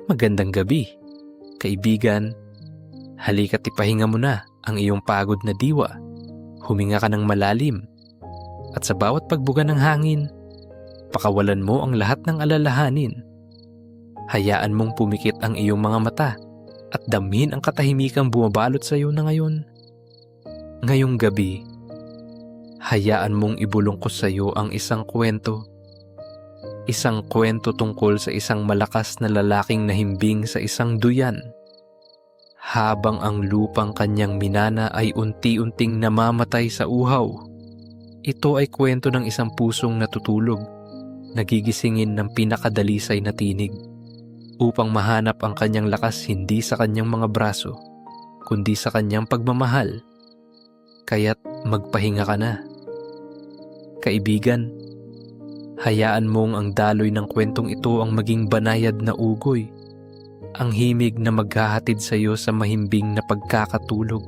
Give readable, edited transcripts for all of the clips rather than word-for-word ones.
Magandang gabi, kaibigan. Halika't ipahinga mo na ang iyong pagod na diwa. Huminga ka ng malalim. At sa bawat pagbuga ng hangin, pakawalan mo ang lahat ng alalahanin. Hayaan mong pumikit ang iyong mga mata at damhin ang katahimikang bumabalot sa iyo na ngayon. Ngayong gabi, hayaan mong ibulong ko sa iyo ang isang kwento. Isang kwento tungkol sa isang malakas na lalaking nahimbing sa isang duyan. Habang ang lupang kanyang minana ay unti-unting namamatay sa uhaw. Ito ay kwento ng isang pusong natutulog, nagigisingin ng pinakadalisay na tinig, upang mahanap ang kanyang lakas hindi sa kanyang mga braso, kundi sa kanyang pagmamahal. Kaya't magpahinga ka na. Kaibigan, hayaan mong ang daloy ng kwentong ito ang maging banayad na ugoy, ang himig na maghahatid sa iyo sa mahimbing na pagkakatulog.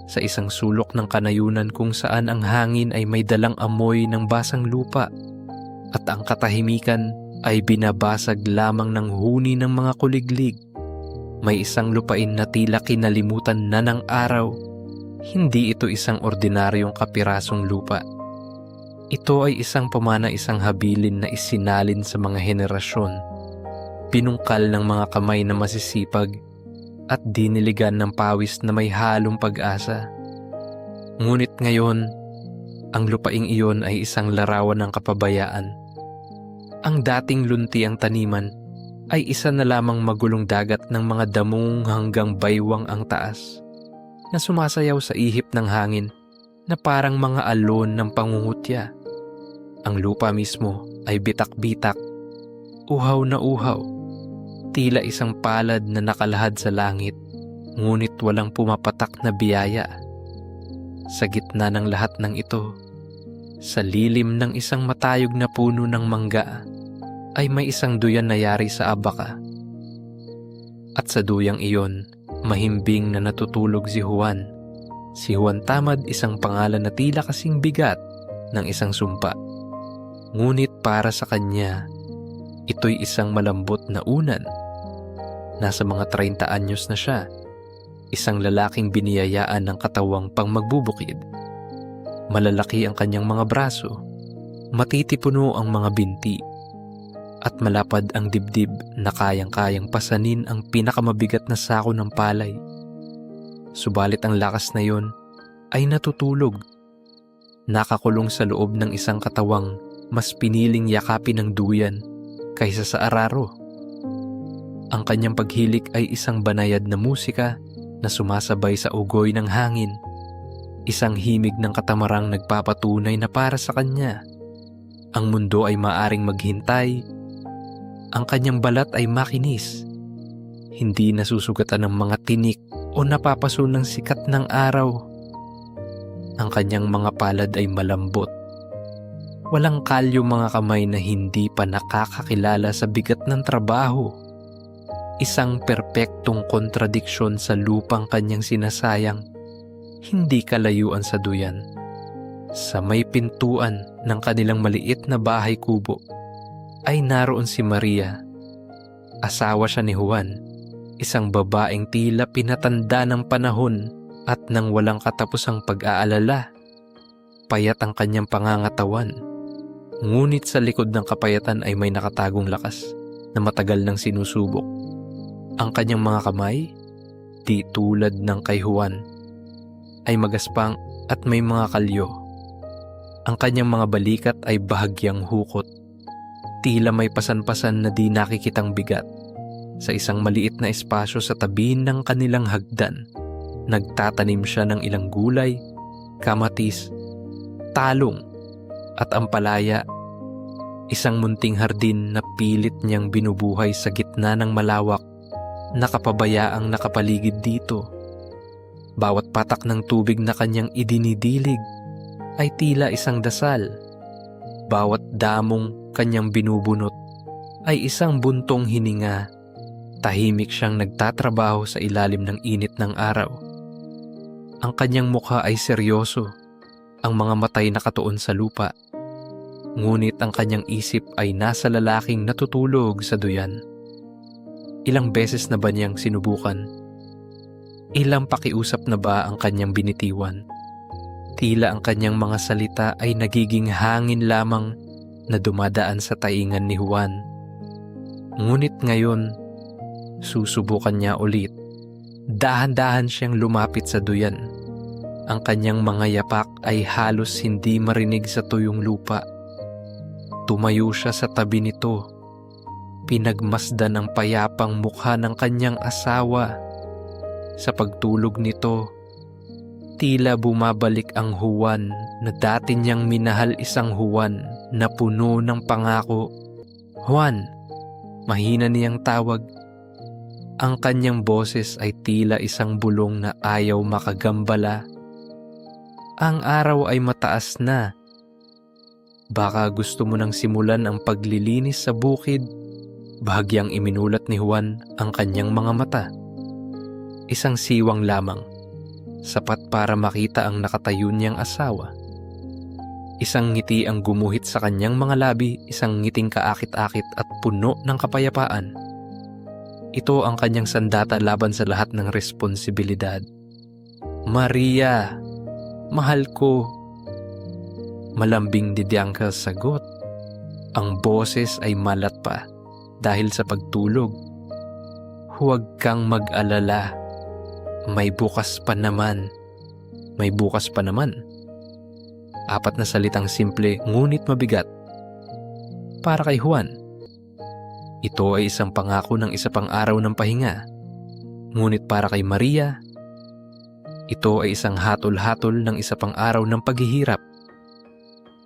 Sa isang sulok ng kanayunan kung saan ang hangin ay may dalang amoy ng basang lupa at ang katahimikan ay binabasag lamang ng huni ng mga kuliglig. May isang lupain na tila kinalimutan na ng araw. Hindi ito isang ordinaryong kapirasong lupa. Ito ay isang pamana, isang habilin na isinalin sa mga henerasyon, pinungkal ng mga kamay na masisipag at diniligan ng pawis na may halong pag-asa. Ngunit ngayon, ang lupaing iyon ay isang larawan ng kapabayaan. Ang dating lunti ang taniman ay isa na lamang magulong dagat ng mga damong hanggang baywang ang taas, na sumasayaw sa ihip ng hangin na parang mga alon ng pangungutya. Ang lupa mismo ay bitak-bitak, uhaw na uhaw, tila isang palad na nakalahad sa langit, ngunit walang pumapatak na biyaya. Sa gitna ng lahat ng ito, sa lilim ng isang matayog na puno ng mangga, ay may isang duyan na yari sa abaka. At sa duyang iyon, mahimbing na natutulog si Juan. Si Juan Tamad, isang pangalan na tila kasing bigat ng isang sumpa. Ngunit para sa kanya, ito'y isang malambot na unan. Nasa mga 30 anyos na siya, isang lalaking biniyayaan ng katawang pang magbubukid. Malalaki ang kanyang mga braso, matitipuno ang mga binti, at malapad ang dibdib na kayang-kayang pasanin ang pinakamabigat na sako ng palay. Subalit ang lakas na yon ay natutulog, nakakulong sa loob ng isang katawang mas piniling yakapin ng duyan kaysa sa araro. Ang kanyang paghilik ay isang banayad na musika na sumasabay sa ugoy ng hangin, isang himig ng katamarang nagpapatunay na para sa kanya, ang mundo ay maaring maghintay. Ang kanyang balat ay makinis, hindi nasusugatan ng mga tinik o napapaso ng sikat ng araw. Ang kanyang mga palad ay malambot. Walang kalyo mga kamay na hindi pa nakakakilala sa bigat ng trabaho. Isang perpektong kontradiksyon sa lupang kanyang sinasayang, hindi kalayuan sa duyan. Sa may pintuan ng kanilang maliit na bahay kubo, ay naroon si Maria. Asawa siya ni Juan, isang babaeng tila pinatanda ng panahon at nang walang katapusang pag-aalala. Payat ang kanyang pangangatawan, ngunit sa likod ng kapayatan ay may nakatagong lakas na matagal nang sinusubok. Ang kanyang mga kamay, di tulad ng kay Juan, ay magaspang at may mga kalyo. Ang kanyang mga balikat ay bahagyang hukot, tila may pasan-pasan na di nakikitang bigat. Sa isang maliit na espasyo sa tabi ng kanilang hagdan, nagtatanim siya ng ilang gulay, kamatis, talong at ampalaya. Isang munting hardin na pilit niyang binubuhay sa gitna ng malawak na kapabayaang nakapaligid dito. Bawat patak ng tubig na kanyang idinidilig ay tila isang dasal. Bawat damong kanyang binubunot ay isang buntong hininga. Tahimik siyang nagtatrabaho sa ilalim ng init ng araw. Ang kanyang mukha ay seryoso, ang mga matay nakatuon sa lupa. Ngunit ang kanyang isip ay nasa lalaking natutulog sa duyan. Ilang beses na ba niyang sinubukan? Ilang pakiusap na ba ang kanyang binitiwan? Tila ang kanyang mga salita ay nagiging hangin lamang na dumadaan sa taingan ni Juan. Ngunit ngayon, susubukan niya ulit. Dahan-dahan siyang lumapit sa duyan. Ang kanyang mga yapak ay halos hindi marinig sa tuyong lupa. Tumayo siya sa tabi nito. Pinagmasdan ang payapang mukha ng kanyang asawa. Sa pagtulog nito, tila bumabalik ang Juan na dati niyang minahal, isang Juan na puno ng pangako. "Juan," mahina niyang tawag. Ang kanyang boses ay tila isang bulong na ayaw makagambala. Ang araw ay mataas na. Baka gusto mo nang simulan ang paglilinis sa bukid. Bahagyang iminulat ni Juan ang kanyang mga mata. Isang siwang lamang, sapat para makita ang nakatayo niyang asawa. Isang ngiti ang gumuhit sa kanyang mga labi, isang ngiting kaakit-akit at puno ng kapayapaan. Ito ang kanyang sandata laban sa lahat ng responsibilidad. "Maria, mahal ko." Malambing ni Bianca sagot. Ang boses ay malat pa dahil sa pagtulog. "Huwag kang mag-alala. May bukas pa naman." May bukas pa naman. Apat na salitang simple ngunit mabigat. Para kay Juan, ito ay isang pangako ng isa pang araw ng pahinga. Ngunit para kay Maria, ito ay isang hatol-hatol ng isa pang araw ng paghihirap.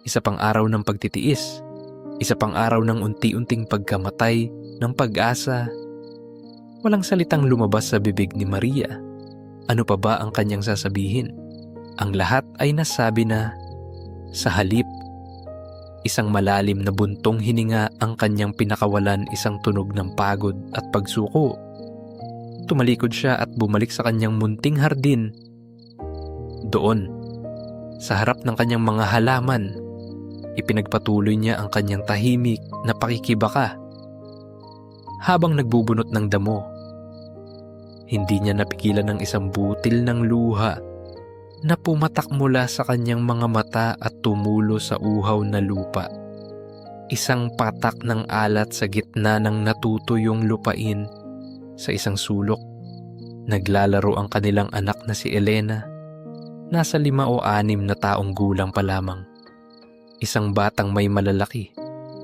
Isa pang araw ng pagtitiis. Isa pang araw ng unti-unting pagkamatay ng pag-asa. Walang salitang lumabas sa bibig ni Maria. Ano pa ba ang kanyang sasabihin? Ang lahat ay nasabi na. Sa halip, isang malalim na buntong hininga ang kanyang pinakawalan, isang tunog ng pagod at pagsuko. Tumalikod siya at bumalik sa kanyang munting hardin. Doon, sa harap ng kanyang mga halaman, ipinagpatuloy niya ang kanyang tahimik na pakikibaka. Habang nagbubunot ng damo, hindi niya napigilan ng isang butil ng luha na pumatak mula sa kanyang mga mata at tumulo sa uhaw na lupa. Isang patak ng alat sa gitna ng natutuyong lupain. Sa isang sulok, naglalaro ang kanilang anak na si Elena. Nasa 5 o 6 na taong gulang pa lamang. Isang batang may malalaki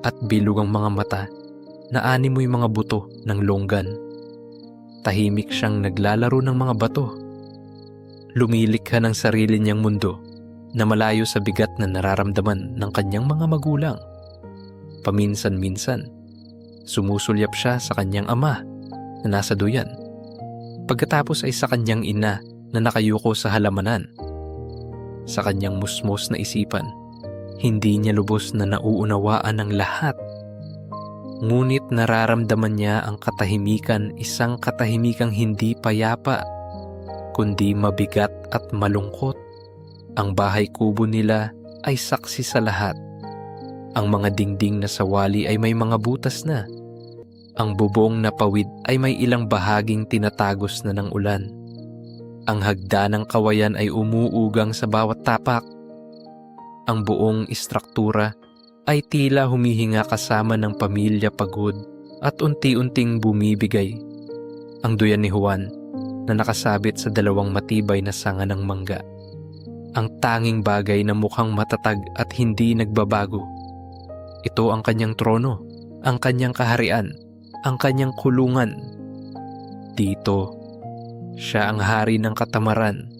at bilog ang mga mata na animoy mga buto ng longgan. Tahimik siyang naglalaro ng mga bato. Lumilikha ng sarili niyang mundo na malayo sa bigat na nararamdaman ng kanyang mga magulang. Paminsan-minsan, sumusulyap siya sa kanyang ama na nasa duyan. Pagkatapos ay sa kanyang ina na nakayuko sa halamanan. Sa kanyang musmos na isipan, hindi niya lubos na nauunawaan ang lahat. Ngunit nararamdaman niya ang katahimikan, isang katahimikang hindi payapa, kundi mabigat at malungkot. Ang bahay kubo nila ay saksi sa lahat. Ang mga dingding na sawali ay may mga butas na. Ang bubong na pawid ay may ilang bahaging tinatagos na ng ulan. Ang hagda ng kawayan ay umuugang sa bawat tapak. Ang buong istruktura ay tila humihinga kasama ng pamilya pagod at unti-unting bumibigay. Ang duyan ni Juan na nakasabit sa 2 matibay na sanga ng mangga. Ang tanging bagay na mukhang matatag at hindi nagbabago. Ito ang kanyang trono, ang kanyang kaharian, ang kanyang kulungan. Dito, siya ang hari ng katamaran,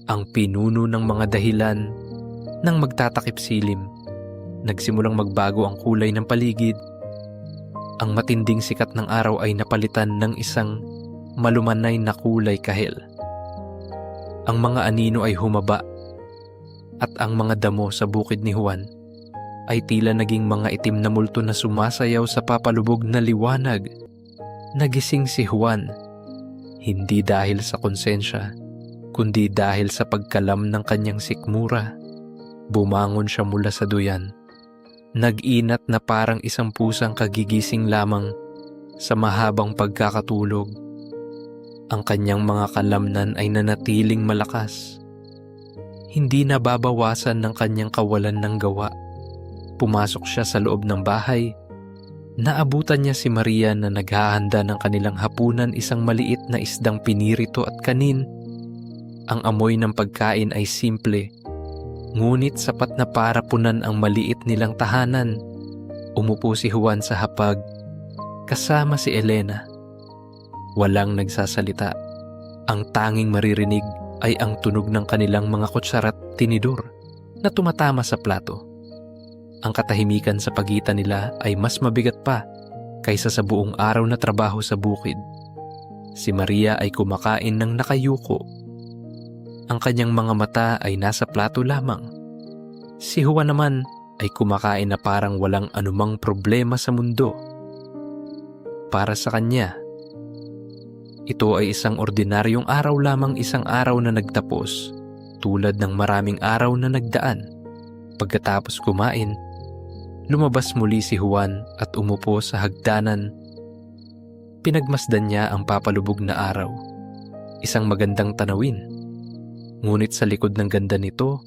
ang pinuno ng mga dahilan ng magtatakip silim. Nagsimulang magbago ang kulay ng paligid. Ang matinding sikat ng araw ay napalitan ng isang malumanay na kulay kahel. Ang mga anino ay humaba at ang mga damo sa bukid ni Juan ay tila naging mga itim na multo na sumasayaw sa papalubog na liwanag. Nagising si Juan, hindi dahil sa konsensya, kundi dahil sa pagkalam ng kanyang sikmura. Bumangon siya mula sa duyan. Nag-inat na parang isang pusang kagigising lamang Sa mahabang pagkakatulog, ang kanyang mga kalamnan ay nanatiling malakas. Hindi nababawasan ng kanyang kawalan ng gawa. Pumasok siya sa loob ng bahay. Naabutan niya si Maria na naghahanda ng kanilang hapunan, isang maliit na isdang pinirito at kanin. Ang amoy ng pagkain ay simple, ngunit sapat na para punan ang maliit nilang tahanan. Umupo si Juan sa hapag, kasama si Elena. Walang nagsasalita. Ang tanging maririnig ay ang tunog ng kanilang mga kutsara at tinidor na tumatama sa plato. Ang katahimikan sa pagitan nila ay mas mabigat pa kaysa sa buong araw na trabaho sa bukid. Si Maria ay kumakain ng nakayuko. Ang kanyang mga mata ay nasa plato lamang. Si Juan naman ay kumakain na parang walang anumang problema sa mundo. Para sa kanya, ito ay isang ordinaryong araw lamang, isang araw na nagtapos, tulad ng maraming araw na nagdaan. Pagkatapos kumain, lumabas muli si Juan at umupo sa hagdanan. Pinagmasdan niya ang papalubog na araw, isang magandang tanawin. Ngunit sa likod ng ganda nito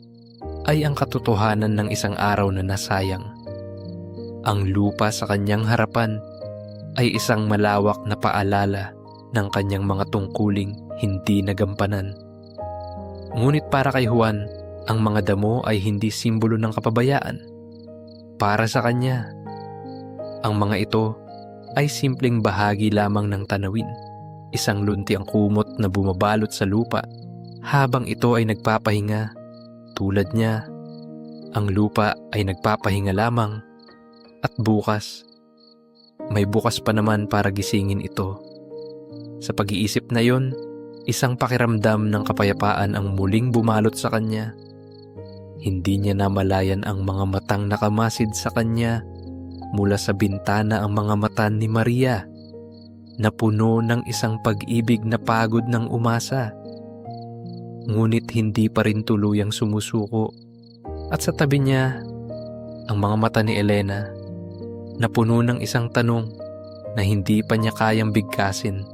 ay ang katotohanan ng isang araw na nasayang. Ang lupa sa kanyang harapan ay isang malawak na paalala ng kanyang mga tungkuling hindi nagampanan. Ngunit para kay Juan, ang mga damo ay hindi simbolo ng kapabayaan. Para sa kanya, ang mga ito ay simpleng bahagi lamang ng tanawin, isang lunti ang kumot na bumabalot sa lupa habang ito ay nagpapahinga. Tulad niya, ang lupa ay nagpapahinga lamang at bukas, may bukas pa naman para gisingin ito. Sa pag-iisip na yon, isang pakiramdam ng kapayapaan ang muling bumalot sa kanya. Hindi niya namalayan ang mga matang nakamasid sa kanya mula sa bintana, ang mga mata ni Maria na puno ng isang pag-ibig na pagod ng umasa. Ngunit hindi pa rin tuluyang sumusuko. At sa tabi niya, ang mga mata ni Elena na puno ng isang tanong na hindi pa niya kayang bigkasin.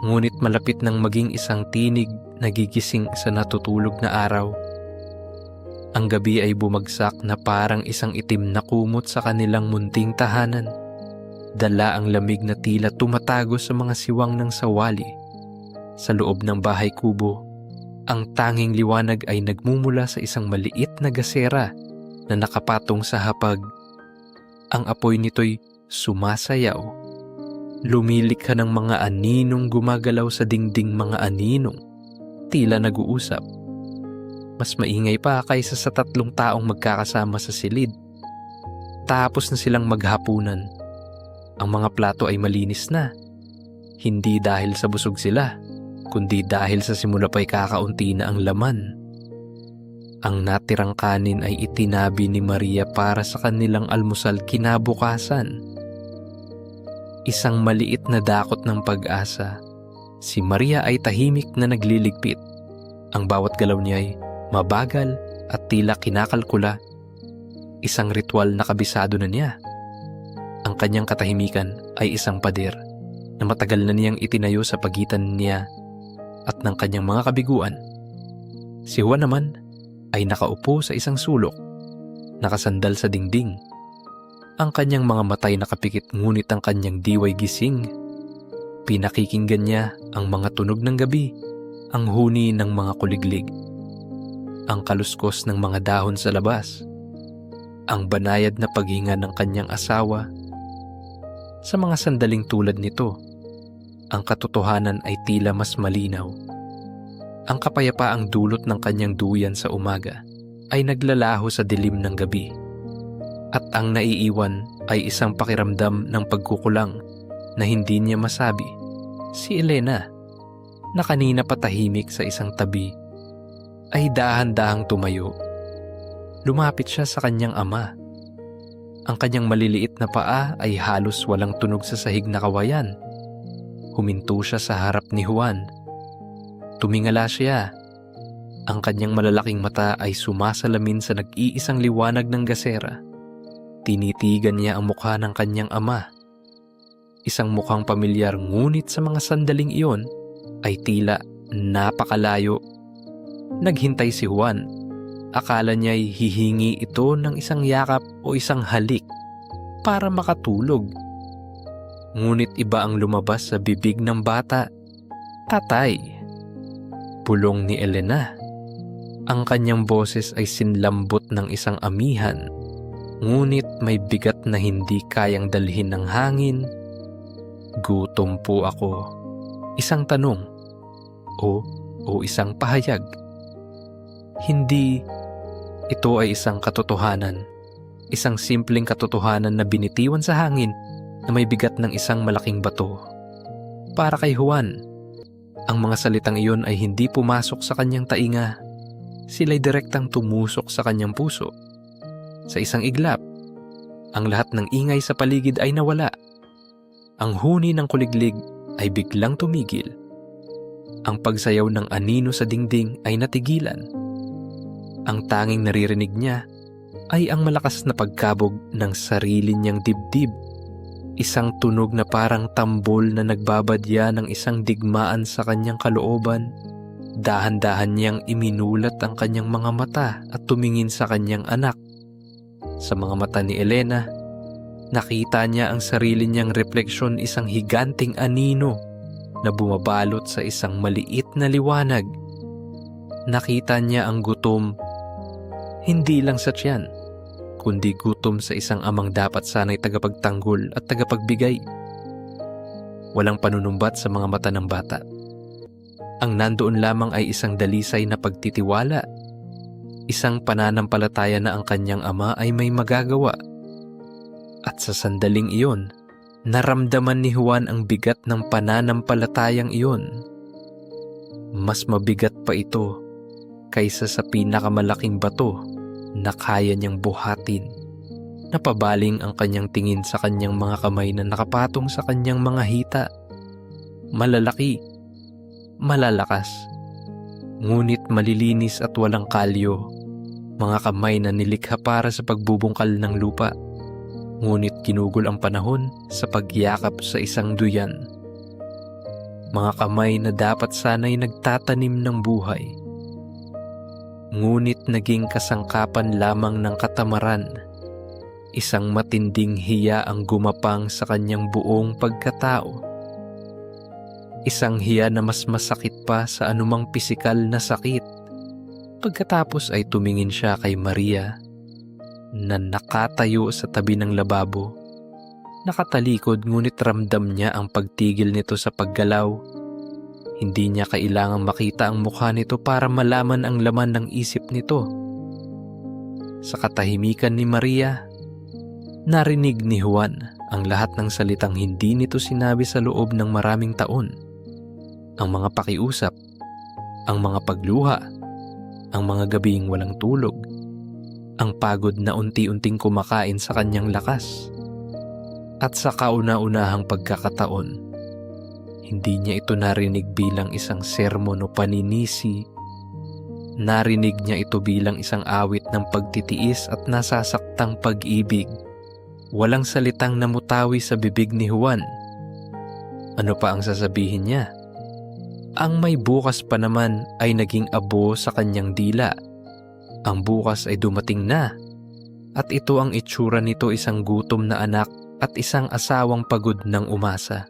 Ngunit malapit nang maging isang tinig na gigising sa natutulog na araw. Ang gabi ay bumagsak na parang isang itim na kumot sa kanilang munting tahanan. Dala ang lamig na tila tumatago sa mga siwang ng sawali. Sa loob ng bahay kubo, ang tanging liwanag ay nagmumula sa isang maliit na gasera na nakapatong sa hapag. Ang apoy nito'y sumasayaw. Lumilikha ng mga aninong gumagalaw sa dingding, mga aninong tila nag-uusap. Mas maingay pa kaysa sa 3 taong magkakasama sa silid. Tapos na silang maghapunan. Ang mga plato ay malinis na. Hindi dahil sa busog sila, kundi dahil sa simula pa'y kakaunti na ang laman. Ang natirang kanin ay itinabi ni Maria para sa kanilang almusal kinabukasan. Isang maliit na dakot ng pag-asa. Si Maria ay tahimik na nagliligpit. Ang bawat galaw niya ay mabagal at tila kinakalkula. Isang ritual na kabisado na niya. Ang kanyang katahimikan ay isang pader na matagal na niyang itinayo sa pagitan niya at ng kanyang mga kabiguan. Si Juan naman ay nakaupo sa isang sulok, nakasandal sa dingding. Ang kanyang mga matay nakapikit, ngunit ang kanyang diway gising. Pinakikinggan niya ang mga tunog ng gabi, ang huni ng mga kuliglig, ang kaluskos ng mga dahon sa labas, ang banayad na paghinga ng kanyang asawa. Sa mga sandaling tulad nito, ang katotohanan ay tila mas malinaw. Ang kapayapaang dulot ng kanyang duyan sa umaga ay naglalaho sa dilim ng gabi. At ang naiiwan ay isang pakiramdam ng pagkukulang na hindi niya masabi. Si Elena, na kanina patahimik sa isang tabi, ay dahan-dahang tumayo. Lumapit siya sa kanyang ama. Ang kanyang maliliit na paa ay halos walang tunog sa sahig na kawayan. Huminto siya sa harap ni Juan. Tumingala siya. Ang kanyang malalaking mata ay sumasalamin sa nag-iisang liwanag ng gasera. Tinitigan niya ang mukha ng kanyang ama. Isang mukhang pamilyar, ngunit sa mga sandaling iyon ay tila napakalayo. Naghintay si Juan. Akala niya'y hihingi ito ng isang yakap o isang halik para makatulog. Ngunit iba ang lumabas sa bibig ng bata. Tatay. Bulong ni Elena. Ang kanyang boses ay sinlambot ng isang amihan, ngunit may bigat na hindi kayang dalhin ng hangin. Gutom po ako. Isang tanong o isang pahayag. Hindi. Ito ay isang katotohanan. Isang simpleng katotohanan na binitiwan sa hangin na may bigat ng isang malaking bato. Para kay Juan, ang mga salitang iyon ay hindi pumasok sa kanyang tainga. Sila'y direktang tumusok sa kanyang puso. Sa isang iglap, ang lahat ng ingay sa paligid ay nawala. Ang huni ng kuliglig ay biglang tumigil. Ang pagsayaw ng anino sa dingding ay natigilan. Ang tanging naririnig niya ay ang malakas na pagkabog ng sarili niyang dibdib. Isang tunog na parang tambol na nagbabadya ng isang digmaan sa kanyang kalooban. Dahan-dahan niyang iminulat ang kanyang mga mata at tumingin sa kanyang anak. Sa mga mata ni Elena, nakita niya ang sarili niyang refleksyon, isang higanting anino na bumabalot sa isang maliit na liwanag. Nakita niya ang gutom, hindi lang sa tiyan, kundi gutom sa isang amang dapat sana'y tagapagtanggol at tagapagbigay. Walang panunumbat sa mga mata ng bata. Ang nandoon lamang ay isang dalisay na pagtitiwala, isang pananampalataya na ang kanyang ama ay may magagawa. At sa sandaling iyon, naramdaman ni Juan ang bigat ng pananampalatayang iyon. Mas mabigat pa ito kaysa sa pinakamalaking bato na kaya niyang buhatin. Napabaling ang kanyang tingin sa kanyang mga kamay na nakapatong sa kanyang mga hita. Malalaki, malalakas, ngunit malilinis at walang kalyo. Mga kamay na nilikha para sa pagbubungkal ng lupa, ngunit ginugol ang panahon sa pagyakap sa isang duyan. Mga kamay na dapat sana'y nagtatanim ng buhay, ngunit naging kasangkapan lamang ng katamaran. Isang matinding hiya ang gumapang sa kanyang buong pagkatao. Isang hiya na mas masakit pa sa anumang pisikal na sakit. Pagkatapos ay tumingin siya kay Maria na nakatayo sa tabi ng lababo. Nakatalikod, ngunit ramdam niya ang pagtigil nito sa paggalaw. Hindi niya kailangang makita ang mukha nito para malaman ang laman ng isip nito. Sa katahimikan ni Maria, narinig ni Juan ang lahat ng salitang hindi nito sinabi sa loob ng maraming taon. Ang mga pakiusap, ang mga pagluha, ang mga gabing walang tulog, ang pagod na unti-unting kumakain sa kanyang lakas. At sa kauna-unahang pagkakataon, hindi niya ito narinig bilang isang sermon o paninisi. Narinig niya ito bilang isang awit ng pagtitiis at nasasaktang pag-ibig. Walang salitang namutawi sa bibig ni Juan. Ano pa ang sasabihin niya? Ang may bukas pa naman ay naging abo sa kanyang dila. Ang bukas ay dumating na, at ito ang itsura nito, isang gutom na anak at isang asawang pagod ng umasa.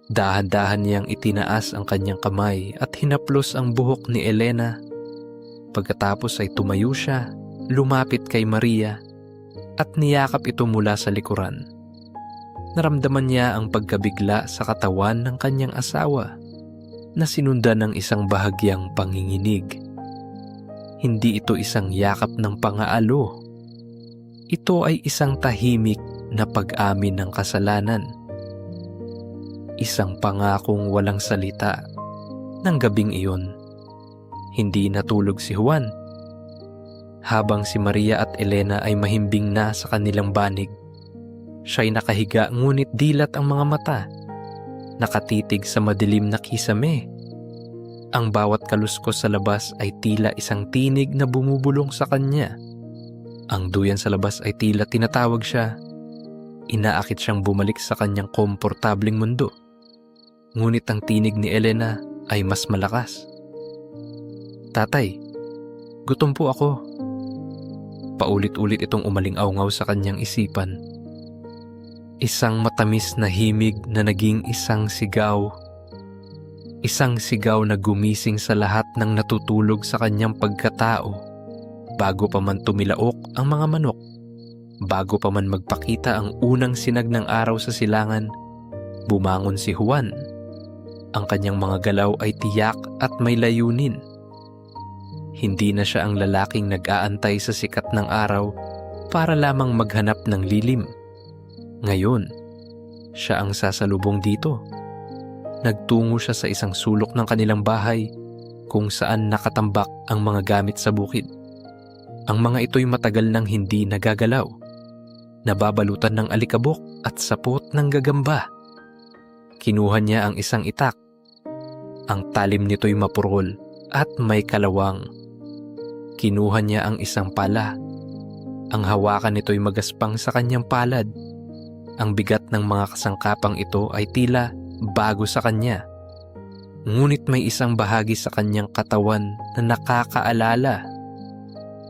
Dahan-dahan niyang itinaas ang kanyang kamay at hinaplos ang buhok ni Elena. Pagkatapos ay tumayo siya, lumapit kay Maria, at niyakap ito mula sa likuran. Naramdaman niya ang pagkabigla sa katawan ng kanyang asawa, na sinundan ng isang bahagyang panginginig. Hindi ito isang yakap ng pangaalo. Ito ay isang tahimik na pag-amin ng kasalanan. Isang pangakong walang salita. Ng gabing iyon, hindi natulog si Juan. Habang si Maria at Elena ay mahimbing na sa kanilang banig, siya'y nakahiga, ngunit dilat ang mga mata. Nakatitig sa madilim na kisame. Ang bawat kaluskos sa labas ay tila isang tinig na bumubulong sa kanya. Ang duyan sa labas ay tila tinatawag siya. Inaakit siyang bumalik sa kanyang komportabling mundo. Ngunit ang tinig ni Elena ay mas malakas. "Tatay, gutom po ako." Paulit-ulit itong umaling-awngaw sa kanyang isipan. Isang matamis na himig na naging isang sigaw. Isang sigaw na gumising sa lahat ng natutulog sa kanyang pagkatao. Bago pa man tumilaok ang mga manok, bago pa man magpakita ang unang sinag ng araw sa silangan, bumangon si Juan. Ang kanyang mga galaw ay tiyak at may layunin. Hindi na siya ang lalaking nag-aantay sa sikat ng araw para lamang maghanap ng lilim. Ngayon, siya ang sasalubong dito. Nagtungo siya sa isang sulok ng kanilang bahay kung saan nakatambak ang mga gamit sa bukid. Ang mga ito'y matagal nang hindi nagagalaw, nababalutan ng alikabok at sapot ng gagamba. Kinuha niya ang isang itak. Ang talim nito'y mapurol at may kalawang. Kinuha niya ang isang pala. Ang hawakan nito'y magaspang sa kanyang palad. Ang bigat ng mga kasangkapang ito ay tila bago sa kanya. Ngunit may isang bahagi sa kanyang katawan na nakakaalala.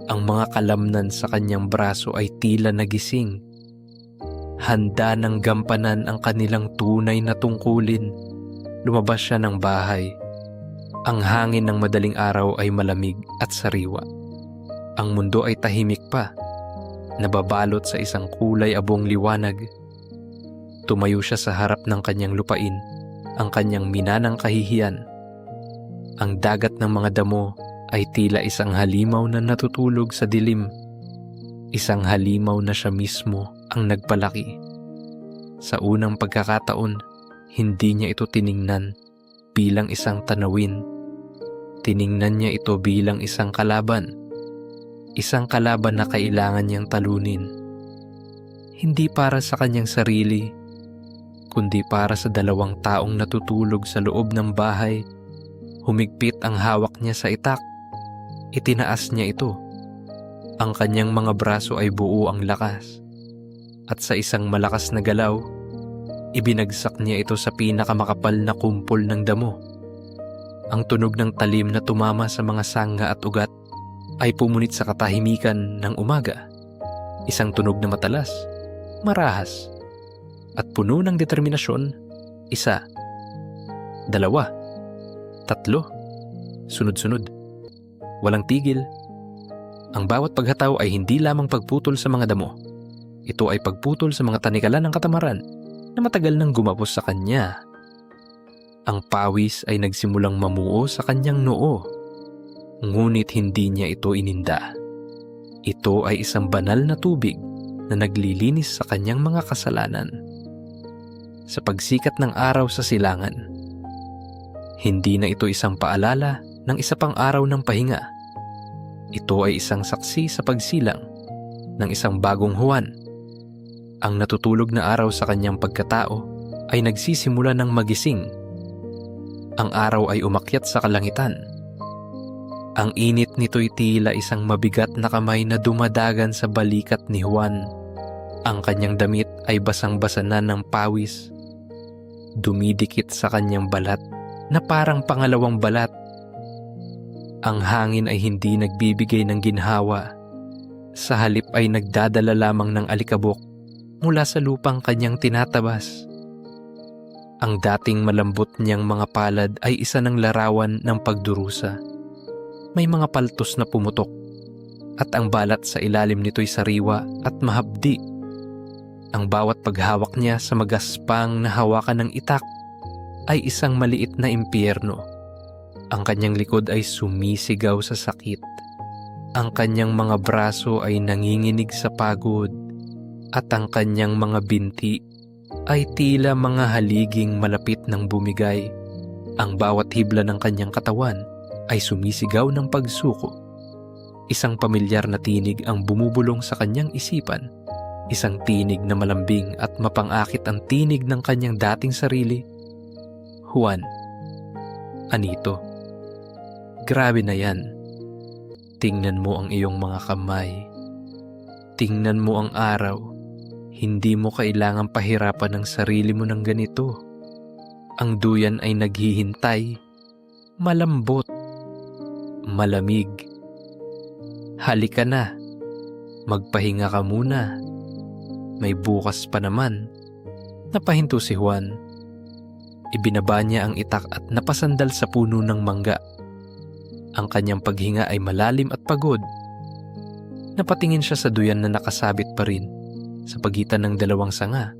Ang mga kalamnan sa kanyang braso ay tila nagising. Handa ng gampanan ang kanilang tunay na tungkulin. Lumabas siya ng bahay. Ang hangin ng madaling araw ay malamig at sariwa. Ang mundo ay tahimik pa, nababalot sa isang kulay abong liwanag. Tumayo siya sa harap ng kanyang lupain, ang kanyang minanang kahihiyan. Ang dagat ng mga damo ay tila isang halimaw na natutulog sa dilim. Isang halimaw na siya mismo ang nagpalaki. Sa unang pagkakataon, hindi niya ito tiningnan bilang isang tanawin. Tiningnan niya ito bilang isang kalaban. Isang kalaban na kailangan niyang talunin. Hindi para sa kanyang sarili, kundi para sa dalawang taong natutulog sa loob ng bahay. Humigpit ang hawak niya sa itak. Itinaas niya ito. Ang kanyang mga braso ay buo ang lakas. At sa isang malakas na galaw, ibinagsak niya ito sa pinakamakapal na kumpol ng damo. Ang tunog ng talim na tumama sa mga sanga at ugat ay pumunit sa katahimikan ng umaga. Isang tunog na matalas, marahas, at puno ng determinasyon. 1, 2, 3, sunod-sunod. Walang tigil. Ang bawat paghataw ay hindi lamang pagputol sa mga damo. Ito ay pagputol sa mga tanikalan ng katamaran na matagal nang gumapos sa kanya. Ang pawis ay nagsimulang mamuo sa kanyang noo. Ngunit hindi niya ito ininda. Ito ay isang banal na tubig na naglilinis sa kanyang mga kasalanan. Sa pagsikat ng araw sa silangan, hindi na ito isang paalala ng isa pang araw ng pahinga. Ito ay isang saksi sa pagsilang ng isang bagong Juan. Ang natutulog na araw sa kanyang pagkatao ay nagsisimula ng magising. Ang araw ay umakyat sa kalangitan. Ang init nito'y tila isang mabigat na kamay na dumadagan sa balikat ni Juan. Ang kanyang damit ay basang-basa na ng pawis. Dumidikit sa kanyang balat na parang pangalawang balat. Ang hangin ay hindi nagbibigay ng ginhawa. Sa halip ay nagdadala lamang ng alikabok mula sa lupang kanyang tinatabas. Ang dating malambot niyang mga palad ay isa ng larawan ng pagdurusa. May mga paltos na pumutok at ang balat sa ilalim nito'y sariwa at mahabdi. Ang bawat paghawak niya sa magaspang na hawakan ng itak ay isang maliit na impyerno. Ang kanyang likod ay sumisigaw sa sakit. Ang kanyang mga braso ay nanginginig sa pagod at ang kanyang mga binti ay tila mga haliging malapit ng bumigay. Ang bawat hibla ng kanyang katawan ay sumisigaw ng pagsuko. Isang pamilyar na tinig ang bumubulong sa kanyang isipan. Isang tinig na malambing at mapangakit ang tinig ng kanyang dating sarili. Juan, Anito, grabe na yan. Tingnan mo ang iyong mga kamay. Tingnan mo ang araw. Hindi mo kailangang pahirapan ang sarili mo ng ganito. Ang duyan ay naghihintay, malambot, malamig. Halika na, magpahinga ka muna. May bukas pa naman. Napahinto si Juan. Ibinaba niya ang itak at napasandal sa puno ng mangga. Ang kanyang paghinga ay malalim at pagod. Napatingin siya sa duyan na nakasabit pa rin sa pagitan ng dalawang sanga.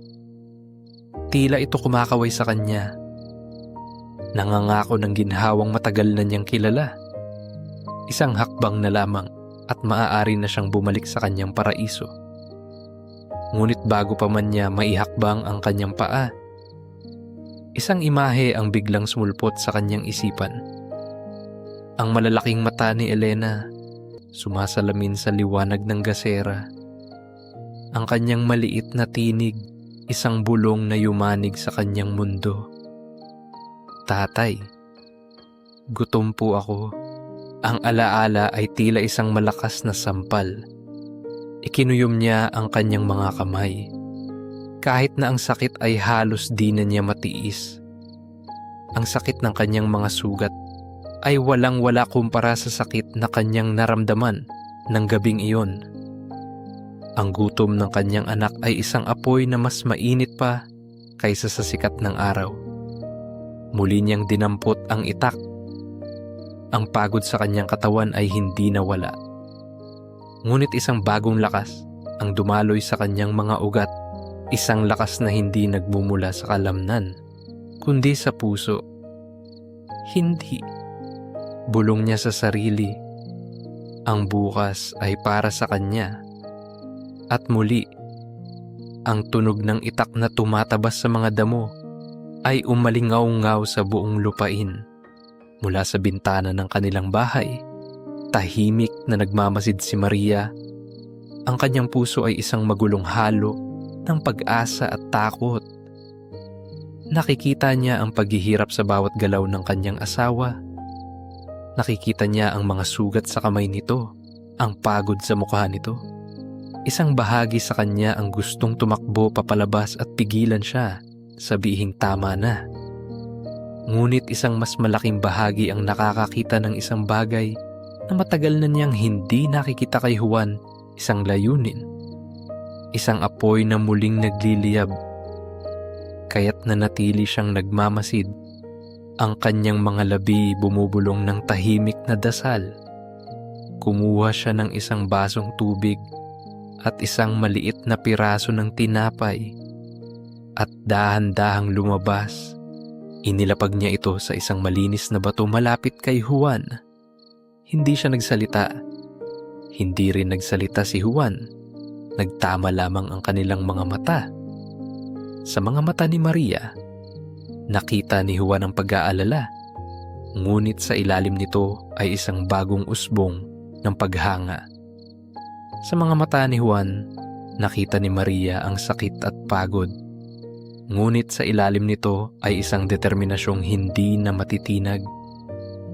Tila ito kumakaway sa kanya. Nangangako ng ginhawang matagal na niyang kilala. Isang hakbang na lamang at maaari na siyang bumalik sa kanyang paraiso. Ngunit bago pa man niya maihakbang ang kanyang paa, isang imahe ang biglang sumulpot sa kanyang isipan. Ang malalaking mata ni Elena sumasalamin sa liwanag ng gasera. Ang kanyang maliit na tinig, isang bulong na yumanig sa kanyang mundo. Tatay, gutom po ako. Ang alaala ay tila isang malakas na sampal. Ikinuyom niya ang kanyang mga kamay. Kahit na ang sakit ay halos di na niya matiis. Ang sakit ng kanyang mga sugat ay walang-wala kumpara sa sakit na kanyang naramdaman ng gabing iyon. Ang gutom ng kanyang anak ay isang apoy na mas mainit pa kaysa sa sikat ng araw. Muli niyang dinampot ang itak. Ang pagod sa kanyang katawan ay hindi nawala. Ngunit isang bagong lakas ang dumaloy sa kanyang mga ugat. Isang lakas na hindi nagmumula sa kalamnan, kundi sa puso. Hindi. Bulong niya sa sarili. Ang bukas ay para sa kanya. At muli, ang tunog ng itak na tumatabas sa mga damo ay umalingaw-ngaw sa buong lupain. Mula sa bintana ng kanilang bahay, tahimik na nagmamasid si Maria. Ang kanyang puso ay isang magulong halo ng pag-asa at takot. Nakikita niya ang paghihirap sa bawat galaw ng kanyang asawa. Nakikita niya ang mga sugat sa kamay nito, ang pagod sa mukha nito. Isang bahagi sa kanya ang gustong tumakbo papalabas at pigilan siya, sabihing tama na. Ngunit isang mas malaking bahagi ang nakakakita ng isang bagay na matagal na niyang hindi nakikita kay Juan, isang layunin. Isang apoy na muling nagliliyab. Kaya't nanatili siyang nagmamasid. Ang kanyang mga labi bumubulong ng tahimik na dasal. Kumuha siya ng isang basong tubig at isang maliit na piraso ng tinapay. At dahan-dahang lumabas. Inilapag niya ito sa isang malinis na bato malapit kay Juan. Hindi siya nagsalita. Hindi rin nagsalita si Juan. Nagtama lamang ang kanilang mga mata. Sa mga mata ni Maria, nakita ni Juan ang pag-aalala. Ngunit sa ilalim nito ay isang bagong usbong ng paghanga. Sa mga mata ni Juan, nakita ni Maria ang sakit at pagod. Ngunit sa ilalim nito ay isang determinasyong hindi na matitinag.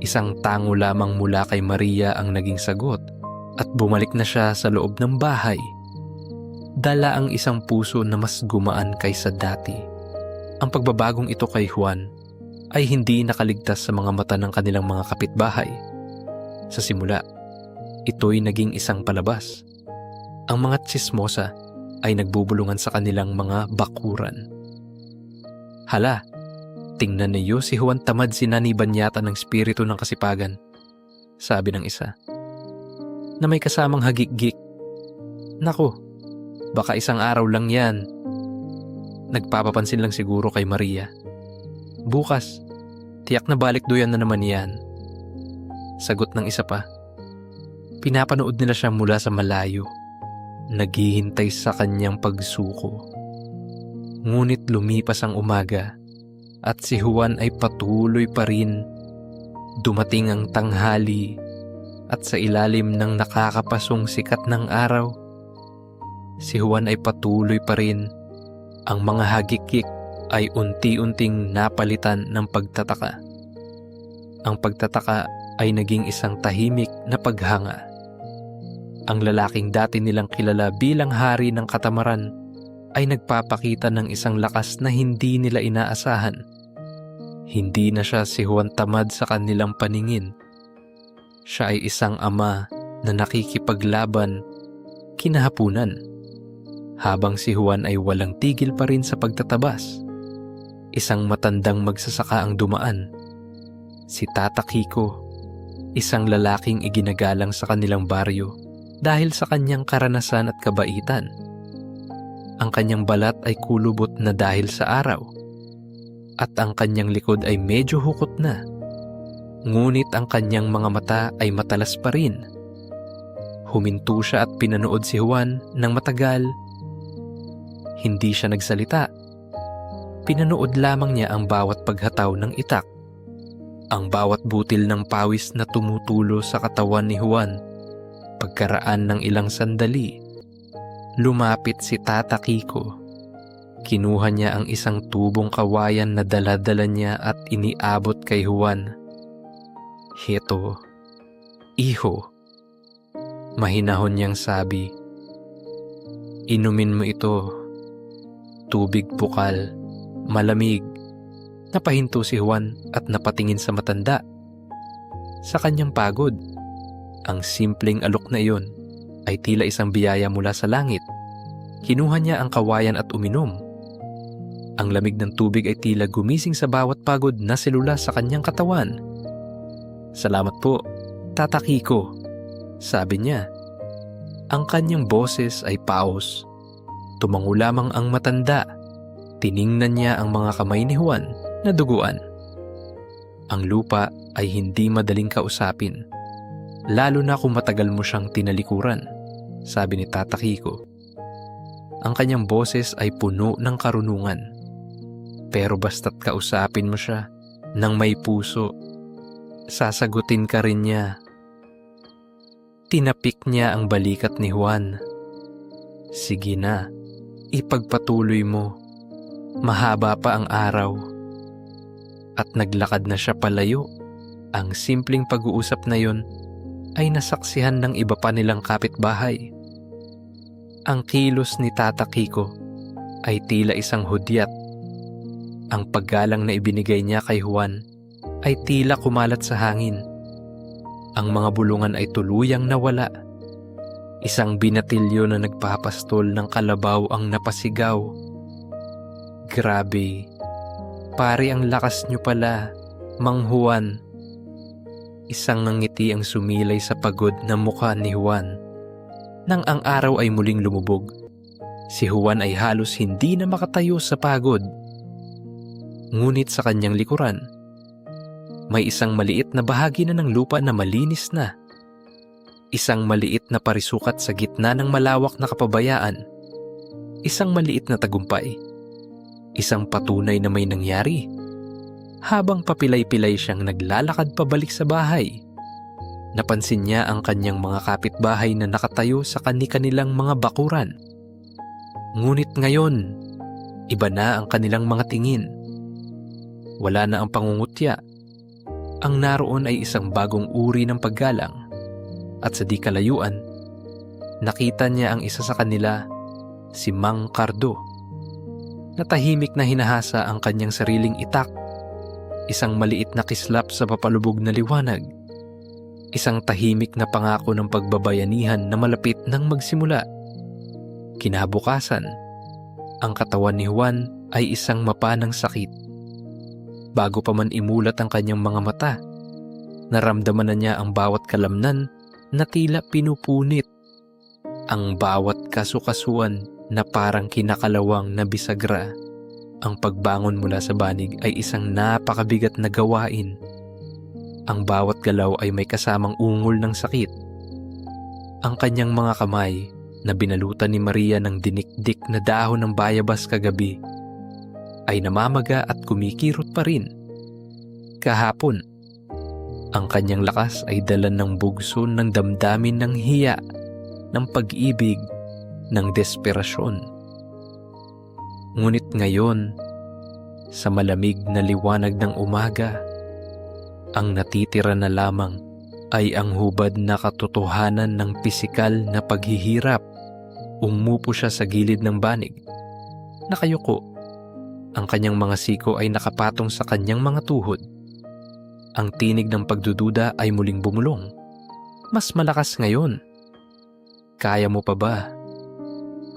Isang tango lamang mula kay Maria ang naging sagot at bumalik na siya sa loob ng bahay. Dala ang isang puso na mas gumaan kaysa dati. Ang pagbabagong ito kay Juan ay hindi nakaligtas sa mga mata ng kanilang mga kapitbahay. Sa simula, ito'y naging isang palabas. Ang mga tsismosa ay nagbubulungan sa kanilang mga bakuran. Hala, tingnan niyo si Juan, tamad sinaniban yata ng espiritu ng kasipagan, sabi ng isa, na may kasamang hagik-gik. Naku, baka isang araw lang yan. Nagpapapansin lang siguro kay Maria. Bukas, tiyak na balik duyan na naman yan. Sagot ng isa pa. Pinapanood nila siya mula sa malayo. Naghihintay sa kanyang pagsuko. Ngunit lumipas ang umaga at si Juan ay patuloy pa rin. Dumating ang tanghali at sa ilalim ng nakakapasong sikat ng araw, si Juan ay patuloy pa rin. Ang mga hagikik ay unti-unting napalitan ng pagtataka. Ang pagtataka ay naging isang tahimik na paghanga. Ang lalaking dati nilang kilala bilang hari ng katamaran ay nagpapakita ng isang lakas na hindi nila inaasahan. Hindi na siya si Juan tamad sa kanilang paningin. Siya ay isang ama na nakikipaglaban kinahapunan, habang si Juan ay walang tigil pa rin sa pagtatabas. Isang matandang magsasaka ang dumaan. Si Tata Kiko, isang lalaking iginagalang sa kanilang baryo dahil sa kanyang karanasan at kabaitan. Ang kanyang balat ay kulubot na dahil sa araw, at ang kanyang likod ay medyo hukot na. Ngunit ang kanyang mga mata ay matalas pa rin. Huminto siya at pinanood si Juan ng matagal. Hindi siya nagsalita. Pinanood lamang niya ang bawat paghataw ng itak, ang bawat butil ng pawis na tumutulo sa katawan ni Juan. Pagkaraan ng ilang sandali, lumapit si Tata Kiko. Kinuha niya ang isang tubong kawayan na dala-dala niya at iniabot kay Juan. "Heto, iho," mahinahon niyang sabi. "Inumin mo ito. Tubig bukal, malamig." Napahinto si Juan at napatingin sa matanda. Sa kanyang pagod, ang simpleng alok na iyon ay tila isang biyaya mula sa langit. Kinuha niya ang kawayan at uminom. Ang lamig ng tubig ay tila gumising sa bawat pagod na selula sa kanyang katawan. "Salamat po, Tata Kiko," sabi niya. Ang kanyang boses ay paos. Tumango lamang ang matanda. Tiningnan niya ang mga kamay ni Juan na duguan. Ang lupa ay hindi madaling kausapin, lalo na kung matagal mo siyang tinalikuran, sabi ni Tata Kiko. Ang kanyang boses ay puno ng karunungan. Pero basta't kausapin mo siya ng may puso, sasagutin ka rin niya. Tinapik niya ang balikat ni Juan. "Sige na, ipagpatuloy mo. Mahaba pa ang araw." At naglakad na siya palayo. Ang simpleng pag-uusap na yon ay nasaksihan ng iba pa nilang kapitbahay. Ang kilos ni Tata Kiko ay tila isang hudyat. Ang paggalang na ibinigay niya kay Juan ay tila kumalat sa hangin. Ang mga bulungan ay tuluyang nawala. Isang binatilyo na nagpapastol ng kalabaw ang napasigaw. "Grabe, pare, ang lakas niyo pala, Mang Juan." Isang ngiti ang sumilay sa pagod na mukha ni Juan. Nang ang araw ay muling lumubog, si Juan ay halos hindi na makatayo sa pagod. Ngunit sa kanyang likuran, may isang maliit na bahagi na ng lupa na malinis na. Isang maliit na parisukat sa gitna ng malawak na kapabayaan. Isang maliit na tagumpay. Isang patunay na may nangyari. Habang papilay-pilay siyang naglalakad pabalik sa bahay, napansin niya ang kanyang mga kapitbahay na nakatayo sa kani-kanilang mga bakuran. Ngunit ngayon, iba na ang kanilang mga tingin. Wala na ang pangungutya. Ang naroon ay isang bagong uri ng paggalang. At sa di kalayuan, nakita niya ang isa sa kanila, si Mang Cardo. Natahimik na hinahasa ang kanyang sariling itak. Isang maliit na kislap sa papalubog na liwanag. Isang tahimik na pangako ng pagbabayanihan na malapit nang magsimula. Kinabukasan, ang katawan ni Juan ay isang mapa ng sakit. Bago pa man imulat ang kanyang mga mata, naramdaman na niya ang bawat kalamnan na tila pinupunit. Ang bawat kasukasuan na parang kinakalawang na bisagra. Ang pagbangon mula sa banig ay isang napakabigat na gawain. Ang bawat galaw ay may kasamang ungol ng sakit. Ang kanyang mga kamay na binalutan ni Maria ng dinikdik na dahon ng bayabas kagabi ay namamaga at kumikirot pa rin. Kahapon, ang kanyang lakas ay dala ng bugso ng damdamin ng hiya, ng pag-ibig, ng desperasyon. Ngunit ngayon, sa malamig na liwanag ng umaga, ang natitira na lamang ay ang hubad na katotohanan ng pisikal na paghihirap. Umupo siya sa gilid ng banig, Nakayuko. Ang kanyang mga siko ay nakapatong sa kanyang mga tuhod. Ang tinig ng pagdududa ay muling bumulong. Mas malakas ngayon. Kaya mo pa ba?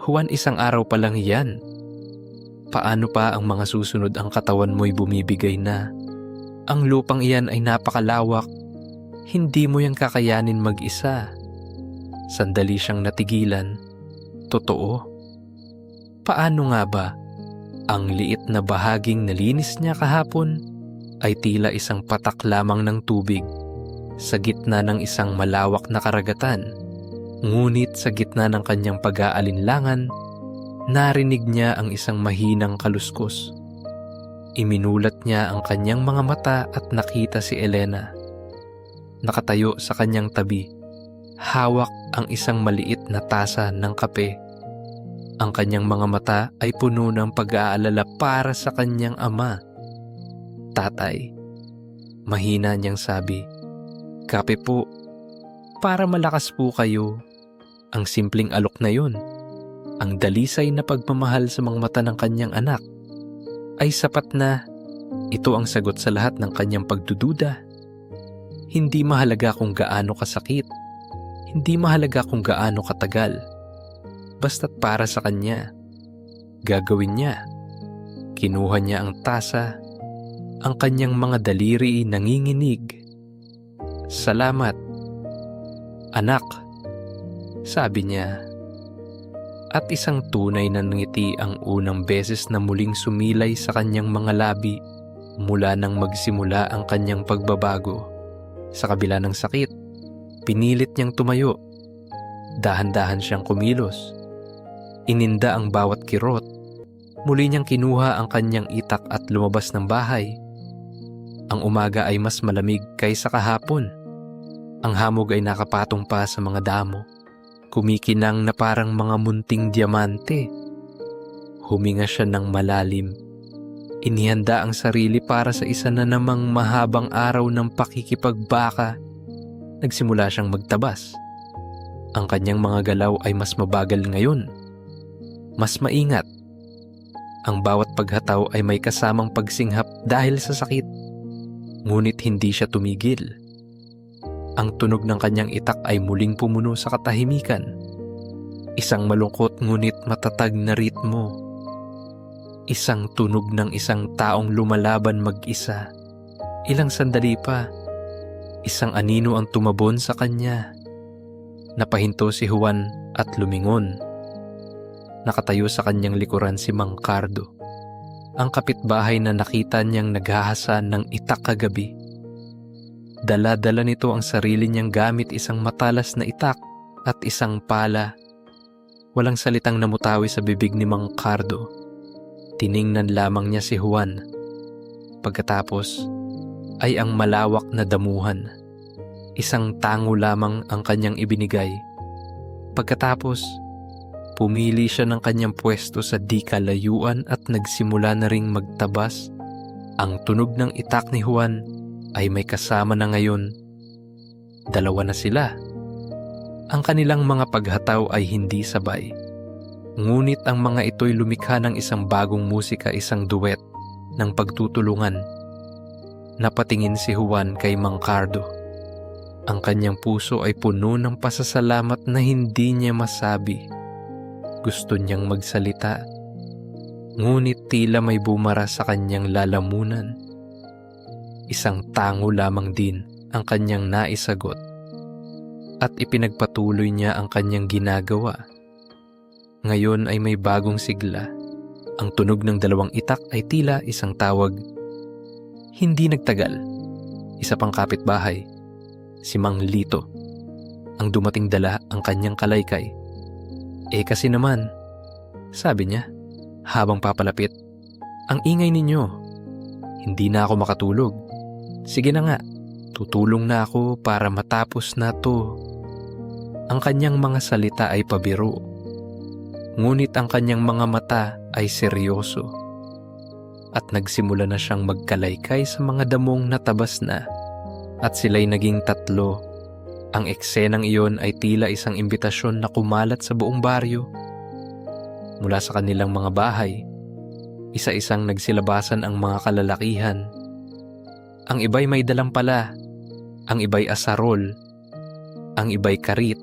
Juan, isang araw pa lang yan. Paano pa ang mga susunod? Ang katawan mo'y bumibigay na. Ang lupang iyan ay napakalawak. Hindi mo yan kakayanin mag-isa. Sandali siyang natigilan. Totoo? Paano nga ba? Ang liit na bahaging nalinis niya kahapon ay tila isang patak lamang ng tubig sa gitna ng isang malawak na karagatan. Ngunit sa gitna ng kanyang pag-aalinlangan, narinig niya ang isang mahinang kaluskos. Iminulat niya ang kanyang mga mata at nakita si Elena. Nakatayo sa kanyang tabi, hawak ang isang maliit na tasa ng kape. Ang kanyang mga mata ay puno ng pag-aalala para sa kanyang ama. Tatay, mahina niyang sabi, "Kape po, para malakas po kayo." Ang simpleng alok na yun, ang dalisay na pagmamahal sa mga mata ng kanyang anak, ay sapat na. Ito ang sagot sa lahat ng kanyang pagdududa. Hindi mahalaga kung gaano kasakit, hindi mahalaga kung gaano katagal. Basta't para sa kanya, gagawin niya. Kinuha niya ang tasa, ang kanyang mga daliri nanginginig. "Salamat, anak," sabi niya. At isang tunay na ngiti ang unang beses na muling sumilay sa kanyang mga labi mula nang magsimula ang kanyang pagbabago. Sa kabila ng sakit, pinilit niyang tumayo. Dahan-dahan siyang kumilos. Ininda ang bawat kirot. Muli niyang kinuha ang kanyang itak at lumabas ng bahay. Ang umaga ay mas malamig kaysa kahapon. Ang hamog ay nakapatong pa sa mga damo. Kumikinang na parang mga munting diamante. Huminga siya ng malalim. Inihanda ang sarili para sa isa na namang mahabang araw ng pakikipagbaka. Nagsimula siyang magtabas. Ang kanyang mga galaw ay mas mabagal ngayon. Mas maingat. Ang bawat paghataw ay may kasamang pagsinghap dahil sa sakit. Ngunit hindi siya tumigil. Ang tunog ng kanyang itak ay muling pumuno sa katahimikan. Isang malungkot ngunit matatag na ritmo. Isang tunog ng isang taong lumalaban mag-isa. Ilang sandali pa, isang anino ang tumabon sa kanya. Napahinto si Juan at lumingon. Nakatayo sa kanyang likuran si Mang Cardo, ang kapitbahay na nakita niyang naghahasa ng itak kagabi. Dala-dala nito ang sarili niyang gamit, isang matalas na itak at isang pala. Walang salitang namutawi sa bibig ni Mang Cardo. Tiningnan lamang niya si Juan. Pagkatapos ay ang malawak na damuhan. Isang tango lamang ang kanyang ibinigay. Pagkatapos, pumili siya ng kanyang pwesto sa di kalayuan at nagsimula na ring magtabas. Ang tunog ng itak ni Juan ay may kasama na ngayon. Dalawa na sila. Ang kanilang mga paghataw ay hindi sabay. Ngunit ang mga ito'y lumikha ng isang bagong musika, isang duet ng pagtutulungan. Napatingin si Juan kay Mang Cardo. Ang kanyang puso ay puno ng pasasalamat na hindi niya masabi. Gusto niyang magsalita, ngunit tila may bumara sa kanyang lalamunan. Isang tango lamang din ang kanyang naisagot, at ipinagpatuloy niya ang kanyang ginagawa. Ngayon ay may bagong sigla. Ang tunog ng dalawang itak ay tila isang tawag. Hindi nagtagal, isa pang kapitbahay, si Mang Lito, ang dumating dala ang kanyang kalaykay. Kasi naman, sabi niya, habang papalapit, "Ang ingay ninyo. Hindi na ako makatulog. Sige na nga, tutulong na ako para matapos na to." Ang kanyang mga salita ay pabiro. Ngunit ang kanyang mga mata ay seryoso. At nagsimula na siyang magkalaykay sa mga damong natabas na. At sila'y naging tatlo. Ang eksenang iyon ay tila isang imbitasyon na kumalat sa buong baryo. Mula sa kanilang mga bahay, Isa-isang nagsilabasan ang mga kalalakihan. Ang iba'y may dalampala, ang iba'y asarol, ang iba'y karit.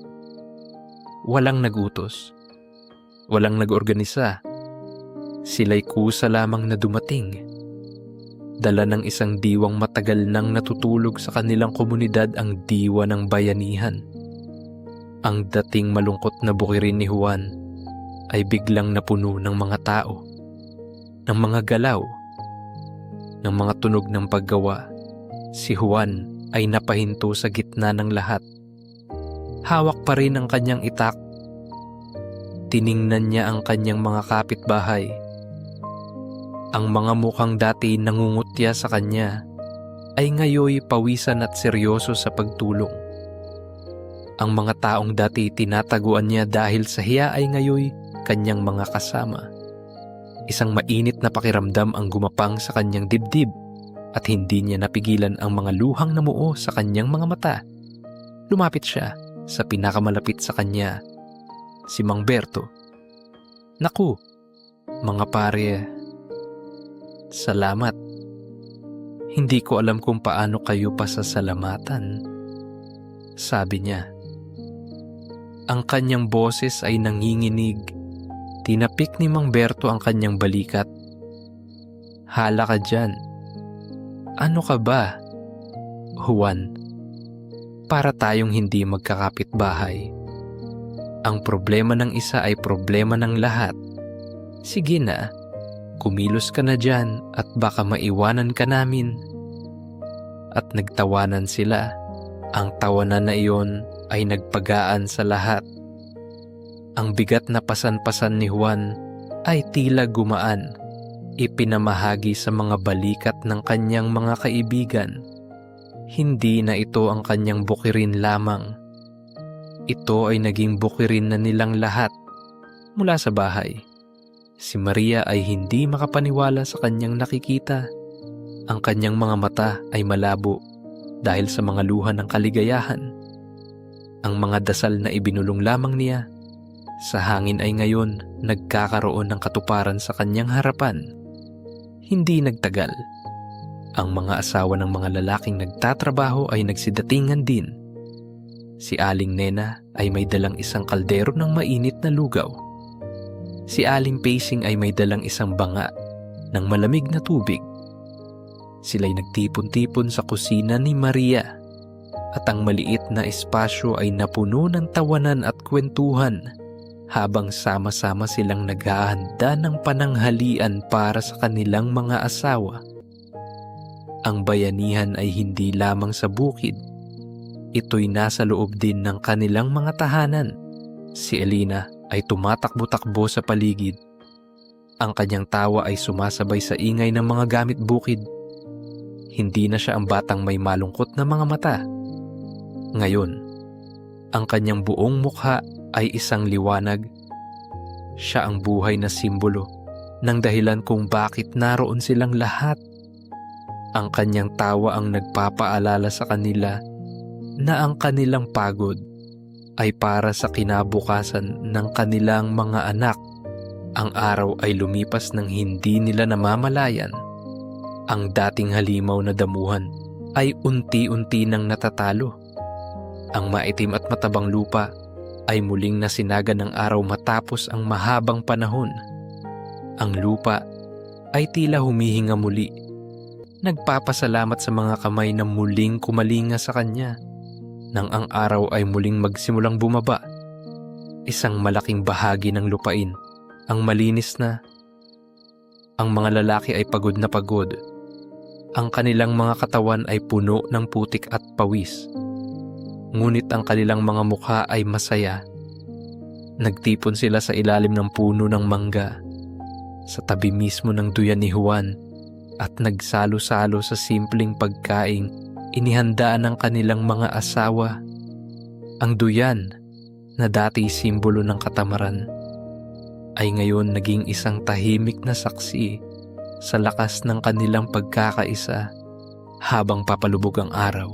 Walang nagutos, walang nag-organisa. Sila'y kusa lamang na dumating. Dala ng isang diwang matagal nang natutulog sa kanilang komunidad, ang diwa ng bayanihan. Ang dating malungkot na bukirin ni Juan ay biglang napuno ng mga tao, ng mga galaw, ng mga tunog ng paggawa. Si Juan ay napahinto sa gitna ng lahat. Hawak pa rin ang kanyang itak. Tiningnan niya ang kanyang mga kapitbahay. Ang mga mukhang dati nangungutya sa kanya ay ngayoy pawisan at seryoso sa pagtulong. Ang mga taong dati tinataguan niya dahil sa hiya ay ngayoy kanyang mga kasama. Isang mainit na pakiramdam ang gumapang sa kanyang dibdib at hindi niya napigilan ang mga luhang namuo sa kanyang mga mata. Lumapit siya sa pinakamalapit sa kanya, si Mang Berto. "Naku, mga pare, salamat. Hindi ko alam kung paano kayo pasasalamatan," sabi niya. Ang kanyang boses ay nanginginig. Tinapik ni Mang Berto ang kanyang balikat. "Hala ka dyan. Ano ka ba, Juan? Para tayong hindi magkakapitbahay. Ang problema ng isa ay problema ng lahat. Sige na, kumilos ka na dyan at baka maiwanan ka namin." At nagtawanan sila. Ang tawanan na iyon ay nagpagaan sa lahat. Ang bigat na pasan-pasan ni Juan ay tila gumaan. Ipinamahagi sa mga balikat ng kanyang mga kaibigan. Hindi na ito ang kanyang bukirin lamang. Ito ay naging bukirin na nilang lahat. Mula sa bahay, si Maria ay hindi makapaniwala sa kanyang nakikita. Ang kanyang mga mata ay malabo dahil sa mga luha ng kaligayahan. Ang mga dasal na ibinulong lamang niya sa hangin ay ngayon nagkakaroon ng katuparan sa kanyang harapan. Hindi nagtagal. Ang mga asawa ng mga lalaking nagtatrabaho ay nagsidatingan din. Si Aling Nena ay may dalang isang kaldero ng mainit na lugaw. Si Aling Pacing ay may dalang isang banga ng malamig na tubig. Sila'y nagtipon-tipon sa kusina ni Maria at ang maliit na espasyo ay napuno ng tawanan at kwentuhan habang sama-sama silang naghahanda ng pananghalian para sa kanilang mga asawa. Ang bayanihan ay hindi lamang sa bukid. Ito'y nasa loob din ng kanilang mga tahanan. Si Elena ay tumatakbo-takbo sa paligid. Ang kanyang tawa ay sumasabay sa ingay ng mga gamit bukid. Hindi na siya ang batang may malungkot na mga mata. Ngayon, ang kanyang buong mukha ay isang liwanag. Siya ang buhay na simbolo ng dahilan kung bakit naroon silang lahat. Ang kanyang tawa ang nagpapaalala sa kanila na ang kanilang pagod ay para sa kinabukasan ng kanilang mga anak. Ang araw ay lumipas nang hindi nila namamalayan. Ang dating halimaw na damuhan ay unti-unti nang natatalo. Ang maitim at matabang lupa ay muling nasinaga ng araw matapos ang mahabang panahon. Ang lupa ay tila humihinga muli. Nagpapasalamat sa mga kamay na muling kumalinga sa kanya. Nang ang araw ay muling magsimulang bumaba, isang malaking bahagi ng lupain ang malinis na. Ang mga lalaki ay pagod na pagod. Ang kanilang mga katawan ay puno ng putik at pawis. Ngunit ang kanilang mga mukha ay masaya. Nagtipon sila sa ilalim ng puno ng mangga, sa tabi mismo ng duyan ni Juan, at nagsalo-salo sa simpleng pagkaing inihandaan ng kanilang mga asawa. Ang duyan, na dati simbolo ng katamaran, ay ngayon naging isang tahimik na saksi sa lakas ng kanilang pagkakaisa. Habang papalubog ang araw,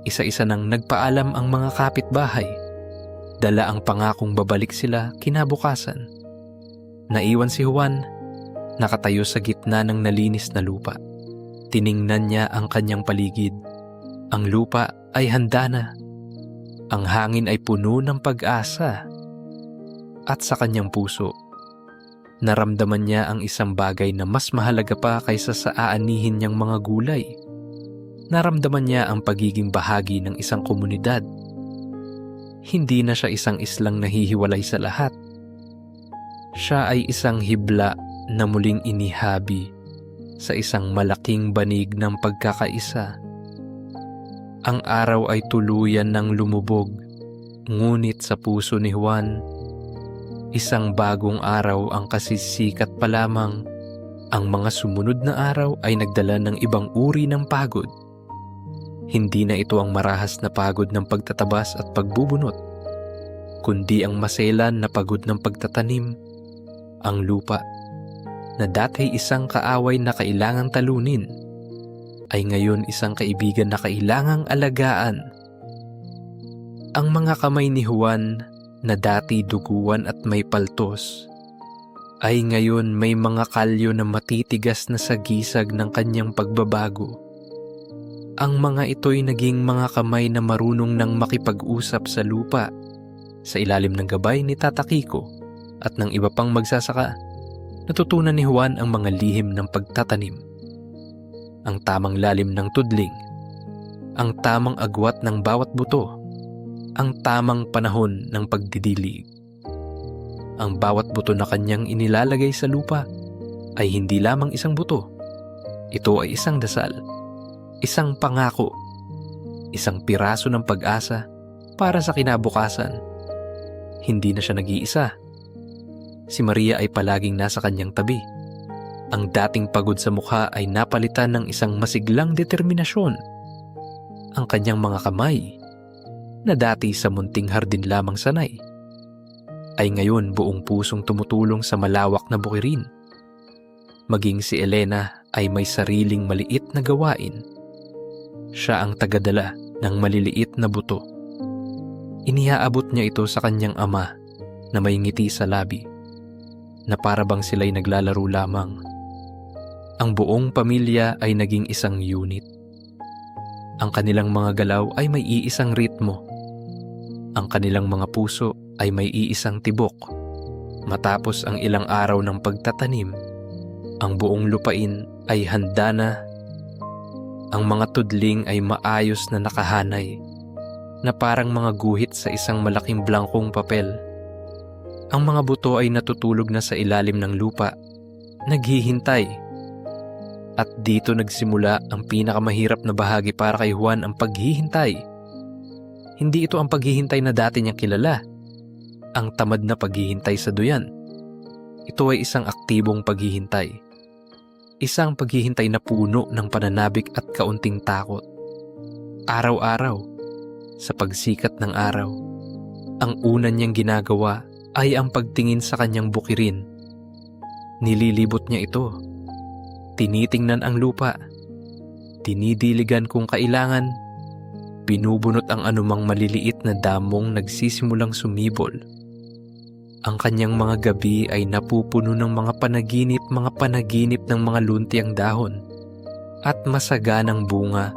isa-isa nang nagpaalam ang mga kapitbahay. Dala ang pangakong babalik sila kinabukasan. Naiwan si Juan Nakatayo sa gitna ng nalinis na lupa. Tiningnan niya ang kanyang paligid. Ang lupa ay handa na. Ang hangin ay puno ng pag-asa. At sa kanyang puso, naramdaman niya ang isang bagay na mas mahalaga pa kaysa sa aanihin niyang mga gulay. Naramdaman niya ang pagiging bahagi ng isang komunidad. Hindi na siya isang islang nahihiwalay sa lahat. Siya ay isang hibla na muling inihabi sa isang malaking banig ng pagkakaisa. Ang araw ay tuluyan ng lumubog, ngunit sa puso ni Juan, isang bagong araw ang kasisikat pa lamang. Ang mga sumunod na araw ay nagdala ng ibang uri ng pagod. Hindi na ito ang marahas na pagod ng pagtatabas at pagbubunot, kundi ang maselan na pagod ng pagtatanim. Ang lupa, na dati isang kaaway na kailangang talunin, ay ngayon isang kaibigan na kailangang alagaan. Ang mga kamay ni Juan na dati duguan at may paltos, ay ngayon may mga kalyo na matitigas na sagisag ng kanyang pagbabago. Ang mga ito'y naging mga kamay na marunong nang makipag-usap sa lupa, sa ilalim ng gabay ni Tata Kiko at ng iba pang magsasaka. Natutunan ni Juan ang mga lihim ng pagtatanim, ang tamang lalim ng tudling, ang tamang agwat ng bawat buto, ang tamang panahon ng pagdidilig. Ang bawat buto na kanyang inilalagay sa lupa ay hindi lamang isang buto. Ito ay isang dasal, isang pangako, isang piraso ng pag-asa para sa kinabukasan. Hindi na siya nag-iisa. Si Maria ay palaging nasa kanyang tabi. Ang dating pagod sa mukha ay napalitan ng isang masiglang determinasyon. Ang kanyang mga kamay, na dati sa munting hardin lamang sanay, ay ngayon buong pusong tumutulong sa malawak na bukirin. Maging si Elena ay may sariling maliit na gawain. Siya ang tagadala ng maliliit na buto. Inihaabot niya ito sa kanyang ama na may ngiti sa labi, na para bang sila'y naglalaro lamang. Ang buong pamilya ay naging isang unit. Ang kanilang mga galaw ay may iisang ritmo. Ang kanilang mga puso ay may iisang tibok. Matapos ang ilang araw ng pagtatanim, ang buong lupain ay handa na. Ang mga tudling ay maayos na nakahanay, na parang mga guhit sa isang malaking blangkong papel. Ang mga buto ay natutulog na sa ilalim ng lupa, naghihintay. At dito nagsimula ang pinakamahirap na bahagi para kay Juan, ang paghihintay. Hindi ito ang paghihintay na dati niyang kilala, ang tamad na paghihintay sa duyan. Ito ay isang aktibong paghihintay. Isang paghihintay na puno ng pananabik at kaunting takot. Araw-araw, sa pagsikat ng araw, ang una niyang ginagawa ay ang pagtingin sa kanyang bukirin. Nililibot niya ito. Tinitingnan ang lupa. Dinidiligan kung kailangan. Binubunot ang anumang maliliit na damong nagsisimulang sumibol. Ang kanyang mga gabi ay napupuno ng mga panaginip ng mga luntiang dahon at masaganang bunga.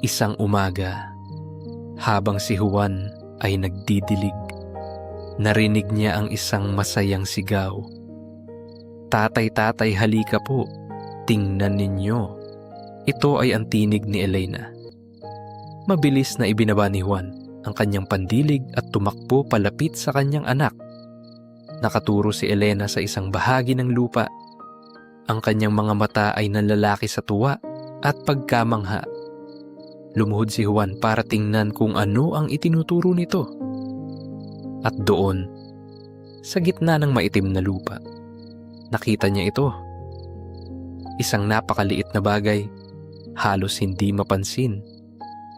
Isang umaga, habang si Juan ay nagdidilig, narinig niya ang isang masayang sigaw. "Tatay, halika po. Tingnan ninyo." Ito ay ang tinig ni Elena. Mabilis na ibinaba ni Juan ang kanyang pandilig at tumakbo palapit sa kanyang anak. Nakaturo si Elena sa isang bahagi ng lupa. Ang kanyang mga mata ay nanlalaki sa tuwa at pagkamangha. Lumuhod si Juan para tingnan kung ano ang itinuturo nito. At doon, sa gitna ng maitim na lupa, nakita niya ito. Isang napakaliit na bagay, halos hindi mapansin.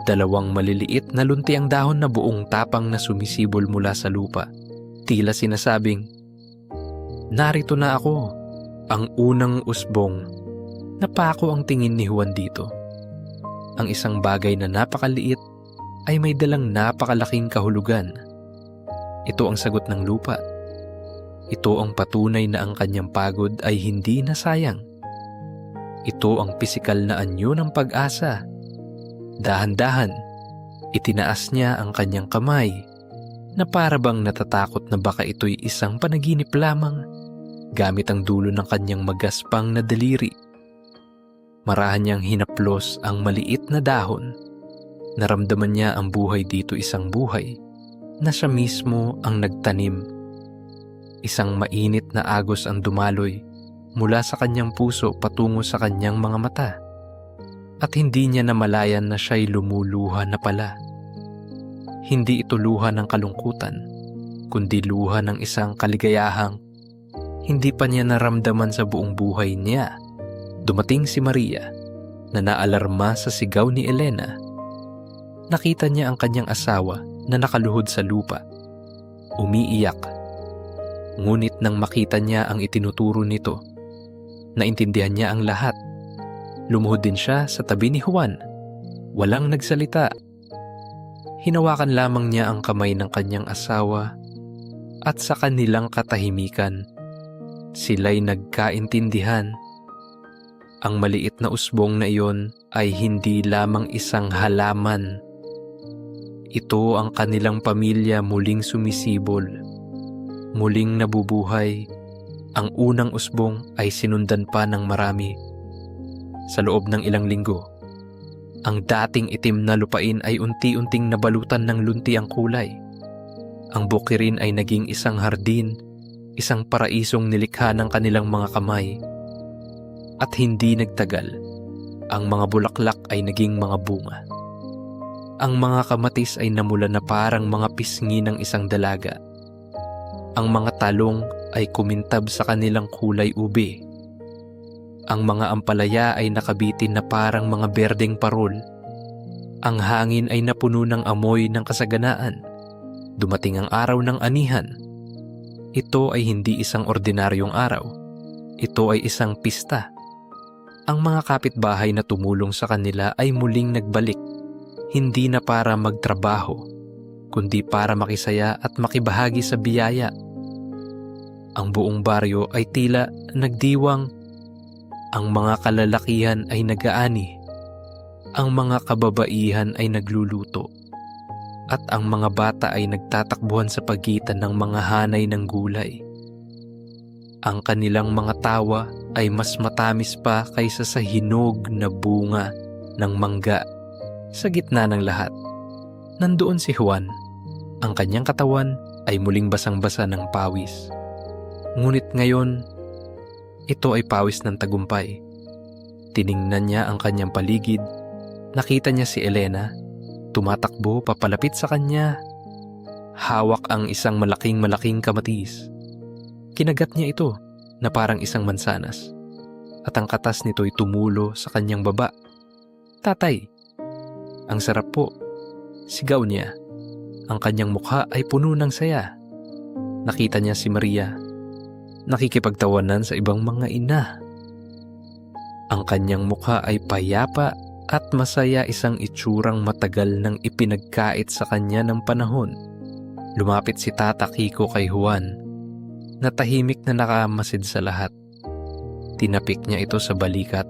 2 maliliit na luntiang dahon na buong tapang na sumisibol mula sa lupa. Tila sinasabing, "Narito na ako, ang unang usbong." Napako ang tingin ni Juan dito. Ang isang bagay na napakaliit ay may dalang napakalaking kahulugan. Ito ang sagot ng lupa. Ito ang patunay na ang kanyang pagod ay hindi nasayang. Ito ang pisikal na anyo ng pag-asa. Dahan-dahan, itinaas niya ang kanyang kamay na para bang natatakot na baka ito'y isang panaginip lamang gamit ang dulo ng kanyang magaspang na daliri. Marahan niyang hinaplos ang maliit na dahon. Naramdaman niya ang buhay dito isang buhay na siya mismo ang nagtanim. Isang mainit na agos ang dumaloy mula sa kanyang puso patungo sa kanyang mga mata. At hindi niya namalayan na siya'y lumuluha na pala. Hindi ito luha ng kalungkutan, kundi luha ng isang kaligayahang hindi pa niya naramdaman sa buong buhay niya. Dumating si Maria na naalarma sa sigaw ni Elena. Nakita niya ang kanyang asawa na nakaluhod sa lupa, umiiyak. Ngunit nang makita niya ang itinuturo nito, naintindihan niya ang lahat. Lumuhod din siya sa tabi ni Juan. Walang nagsalita. Hinawakan lamang niya ang kamay ng kanyang asawa at sa kanilang katahimikan, sila'y nagkaintindihan. Ang maliit na usbong na iyon ay hindi lamang isang halaman. Ito ang kanilang pamilya muling sumisibol, muling nabubuhay. Ang unang usbong ay sinundan pa ng marami. Sa loob ng ilang linggo, ang dating itim na lupain ay unti-unting nabalutan ng lunti ang kulay. Ang bukirin ay naging isang hardin, isang paraisong nilikha ng kanilang mga kamay. At hindi nagtagal, ang mga bulaklak ay naging mga bunga. Ang mga kamatis ay namula na parang mga pisngi ng isang dalaga. Ang mga talong ay kumintab sa kanilang kulay ube. Ang mga ampalaya ay nakabitin na parang mga berdeng parol. Ang hangin ay napuno ng amoy ng kasaganaan. Dumating ang araw ng anihan. Ito ay hindi isang ordinaryong araw. Ito ay isang pista. Ang mga kapitbahay na tumulong sa kanila ay muling nagbalik. Hindi na para magtrabaho, kundi para makisaya at makibahagi sa biyaya. Ang buong baryo ay tila nagdiwang. Ang mga kalalakihan ay nag-aani. Ang mga kababaihan ay nagluluto. At ang mga bata ay nagtatakbuhan sa pagitan ng mga hanay ng gulay. Ang kanilang mga tawa ay mas matamis pa kaysa sa hinog na bunga ng mangga. Sa gitna ng lahat, nandoon si Juan. Ang kanyang katawan ay muling basang-basa ng pawis. Ngunit ngayon, ito ay pawis ng tagumpay. Tiningnan niya ang kanyang paligid. Nakita niya si Elena, tumatakbo papalapit sa kanya. Hawak ang isang malaking kamatis. Kinagat niya ito na parang isang mansanas. At ang katas nito'y tumulo sa kanyang baba. "Tatay, ang sarap po," sigaw niya. Ang kanyang mukha ay puno ng saya. Nakita niya si Maria, nakikipagtawanan sa ibang mga ina. Ang kanyang mukha ay payapa at masaya, isang itsurang matagal nang ipinagkait sa kanya ng panahon. Lumapit si Tata Kiko kay Juan, na tahimik na nakamasid sa lahat. Tinapik niya ito sa balikat.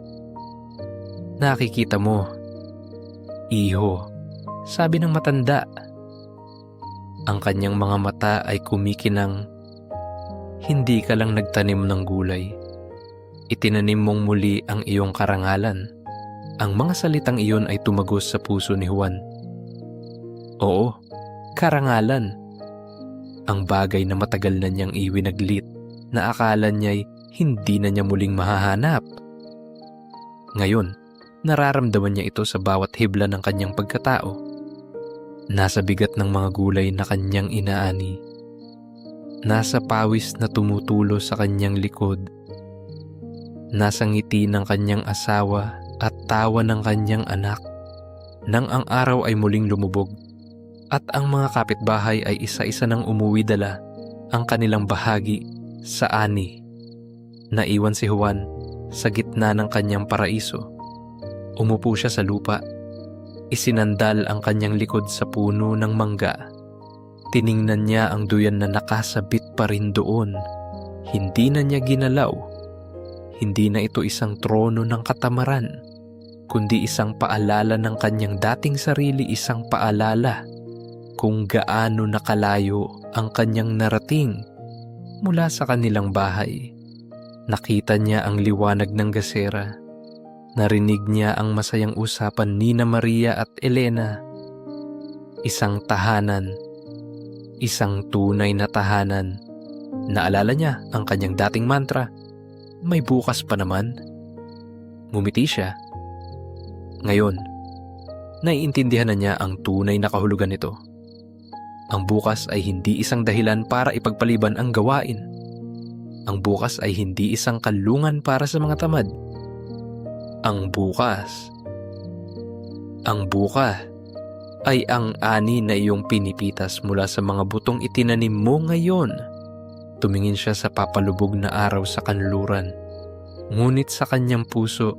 "Nakikita mo, iho," sabi ng matanda. Ang kanyang mga mata ay kumikinang. "Hindi ka lang nagtanim ng gulay. Itinanim mong muli ang iyong karangalan." Ang mga salitang iyon ay tumagos sa puso ni Juan. Oo, karangalan. Ang bagay na matagal na niyang iwinaglit, na akala niya'y hindi na niya muling mahahanap. Ngayon, nararamdaman niya ito sa bawat hibla ng kanyang pagkatao. Nasa bigat ng mga gulay na kanyang inaani. Nasa pawis na tumutulo sa kanyang likod. Nasa ngiti ng kanyang asawa at tawa ng kanyang anak. Nang ang araw ay muling lumubog at ang mga kapitbahay ay isa-isa nang umuwi dala ang kanilang bahagi sa ani. Naiwan si Juan sa gitna ng kanyang paraiso. Umupo siya sa lupa. Isinandal ang kanyang likod sa puno ng mangga. Tiningnan niya ang duyan na nakasabit pa rin doon Hindi na niya ginalaw. Hindi na ito isang trono ng katamaran, kundi isang paalala ng kanyang dating sarili, isang paalala kung gaano nakalayo ang kanyang narating mula sa kanilang bahay. Nakita niya ang liwanag ng gasera. Narinig niya ang masayang usapan ni Maria at Elena. Isang tahanan, isang tunay na tahanan. Naalala niya ang kanyang dating mantra, may bukas pa naman. Ngumiti siya. Ngayon, naiintindihan na niya ang tunay na kahulugan nito. Ang bukas ay hindi isang dahilan para ipagpaliban ang gawain. Ang bukas ay hindi isang kalungan para sa mga tamad. Ang bukas ay ang ani na iyong pinipitas mula sa mga butong itinanim mo ngayon. Tumingin siya sa papalubog na araw sa kanluran. Ngunit sa kanyang puso,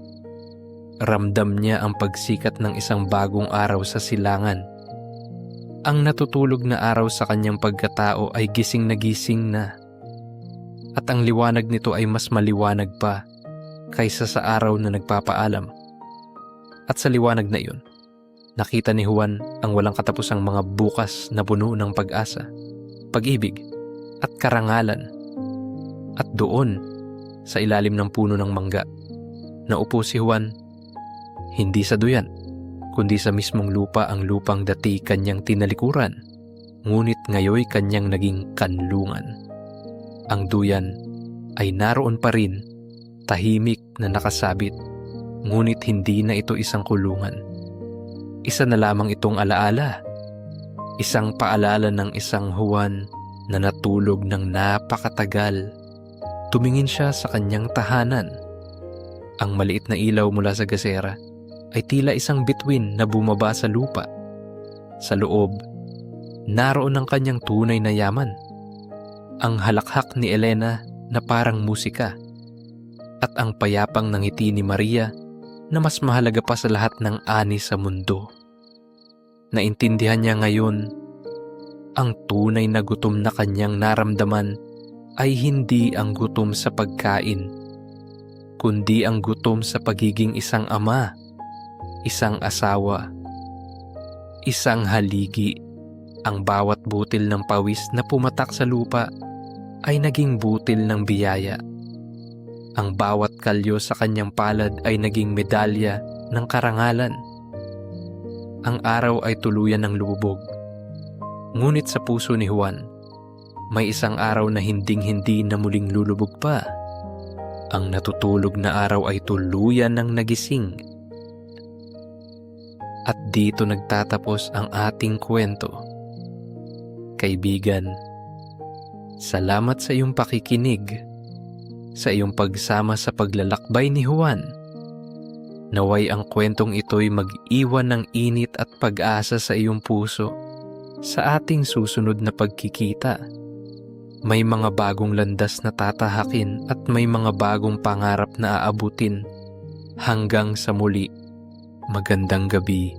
ramdam niya ang pagsikat ng isang bagong araw sa silangan. Ang natutulog na araw sa kanyang pagkatao ay gising na. At ang liwanag nito ay mas maliwanag pa kaysa sa araw na nagpapaalam. At sa liwanag na iyon, nakita ni Juan ang walang katapusang mga bukas na puno ng pag-asa, pag-ibig, at karangalan. At doon, sa ilalim ng puno ng mangga, naupo si Juan, hindi sa duyan, kundi sa mismong lupa, ang lupang dati kanyang tinalikuran, ngunit ngayoy kanyang naging kanlungan. Ang duyan ay naroon pa rin, tahimik na nakasabit, ngunit hindi na ito isang kulungan. Isa na lamang itong alaala, isang paalala ng isang Juan na natulog ng napakatagal. Tumingin siya sa kanyang tahanan. Ang maliit na ilaw mula sa gasera ay tila isang bituin na bumaba sa lupa. Sa loob, naroon ang kanyang tunay na yaman. Ang halakhak ni Elena na parang musika, at ang payapang ng ngiti ni Maria na mas mahalaga pa sa lahat ng ani sa mundo. Naintindihan niya ngayon, ang tunay na gutom na kanyang naramdaman ay hindi ang gutom sa pagkain, kundi ang gutom sa pagiging isang ama, isang asawa, isang haligi. Ang bawat butil ng pawis na pumatak sa lupa ay naging butil ng biyaya. Ang bawat kalyo sa kanyang palad ay naging medalya ng karangalan. Ang araw ay tuluyan ng lubog. Ngunit sa puso ni Juan, may isang araw na hinding-hindi na muling lulubog pa. Ang natutulog na araw ay tuluyan ng nagising. At dito nagtatapos ang ating kwento. Kaibigan, salamat sa iyong pakikinig, sa iyong pagsama sa paglalakbay ni Juan. Naway ang kwentong ito'y mag-iwan ng init at pag-asa sa iyong puso sa ating susunod na pagkikita. May mga bagong landas na tatahakin at may mga bagong pangarap na aabutin. Hanggang sa muli, magandang gabi.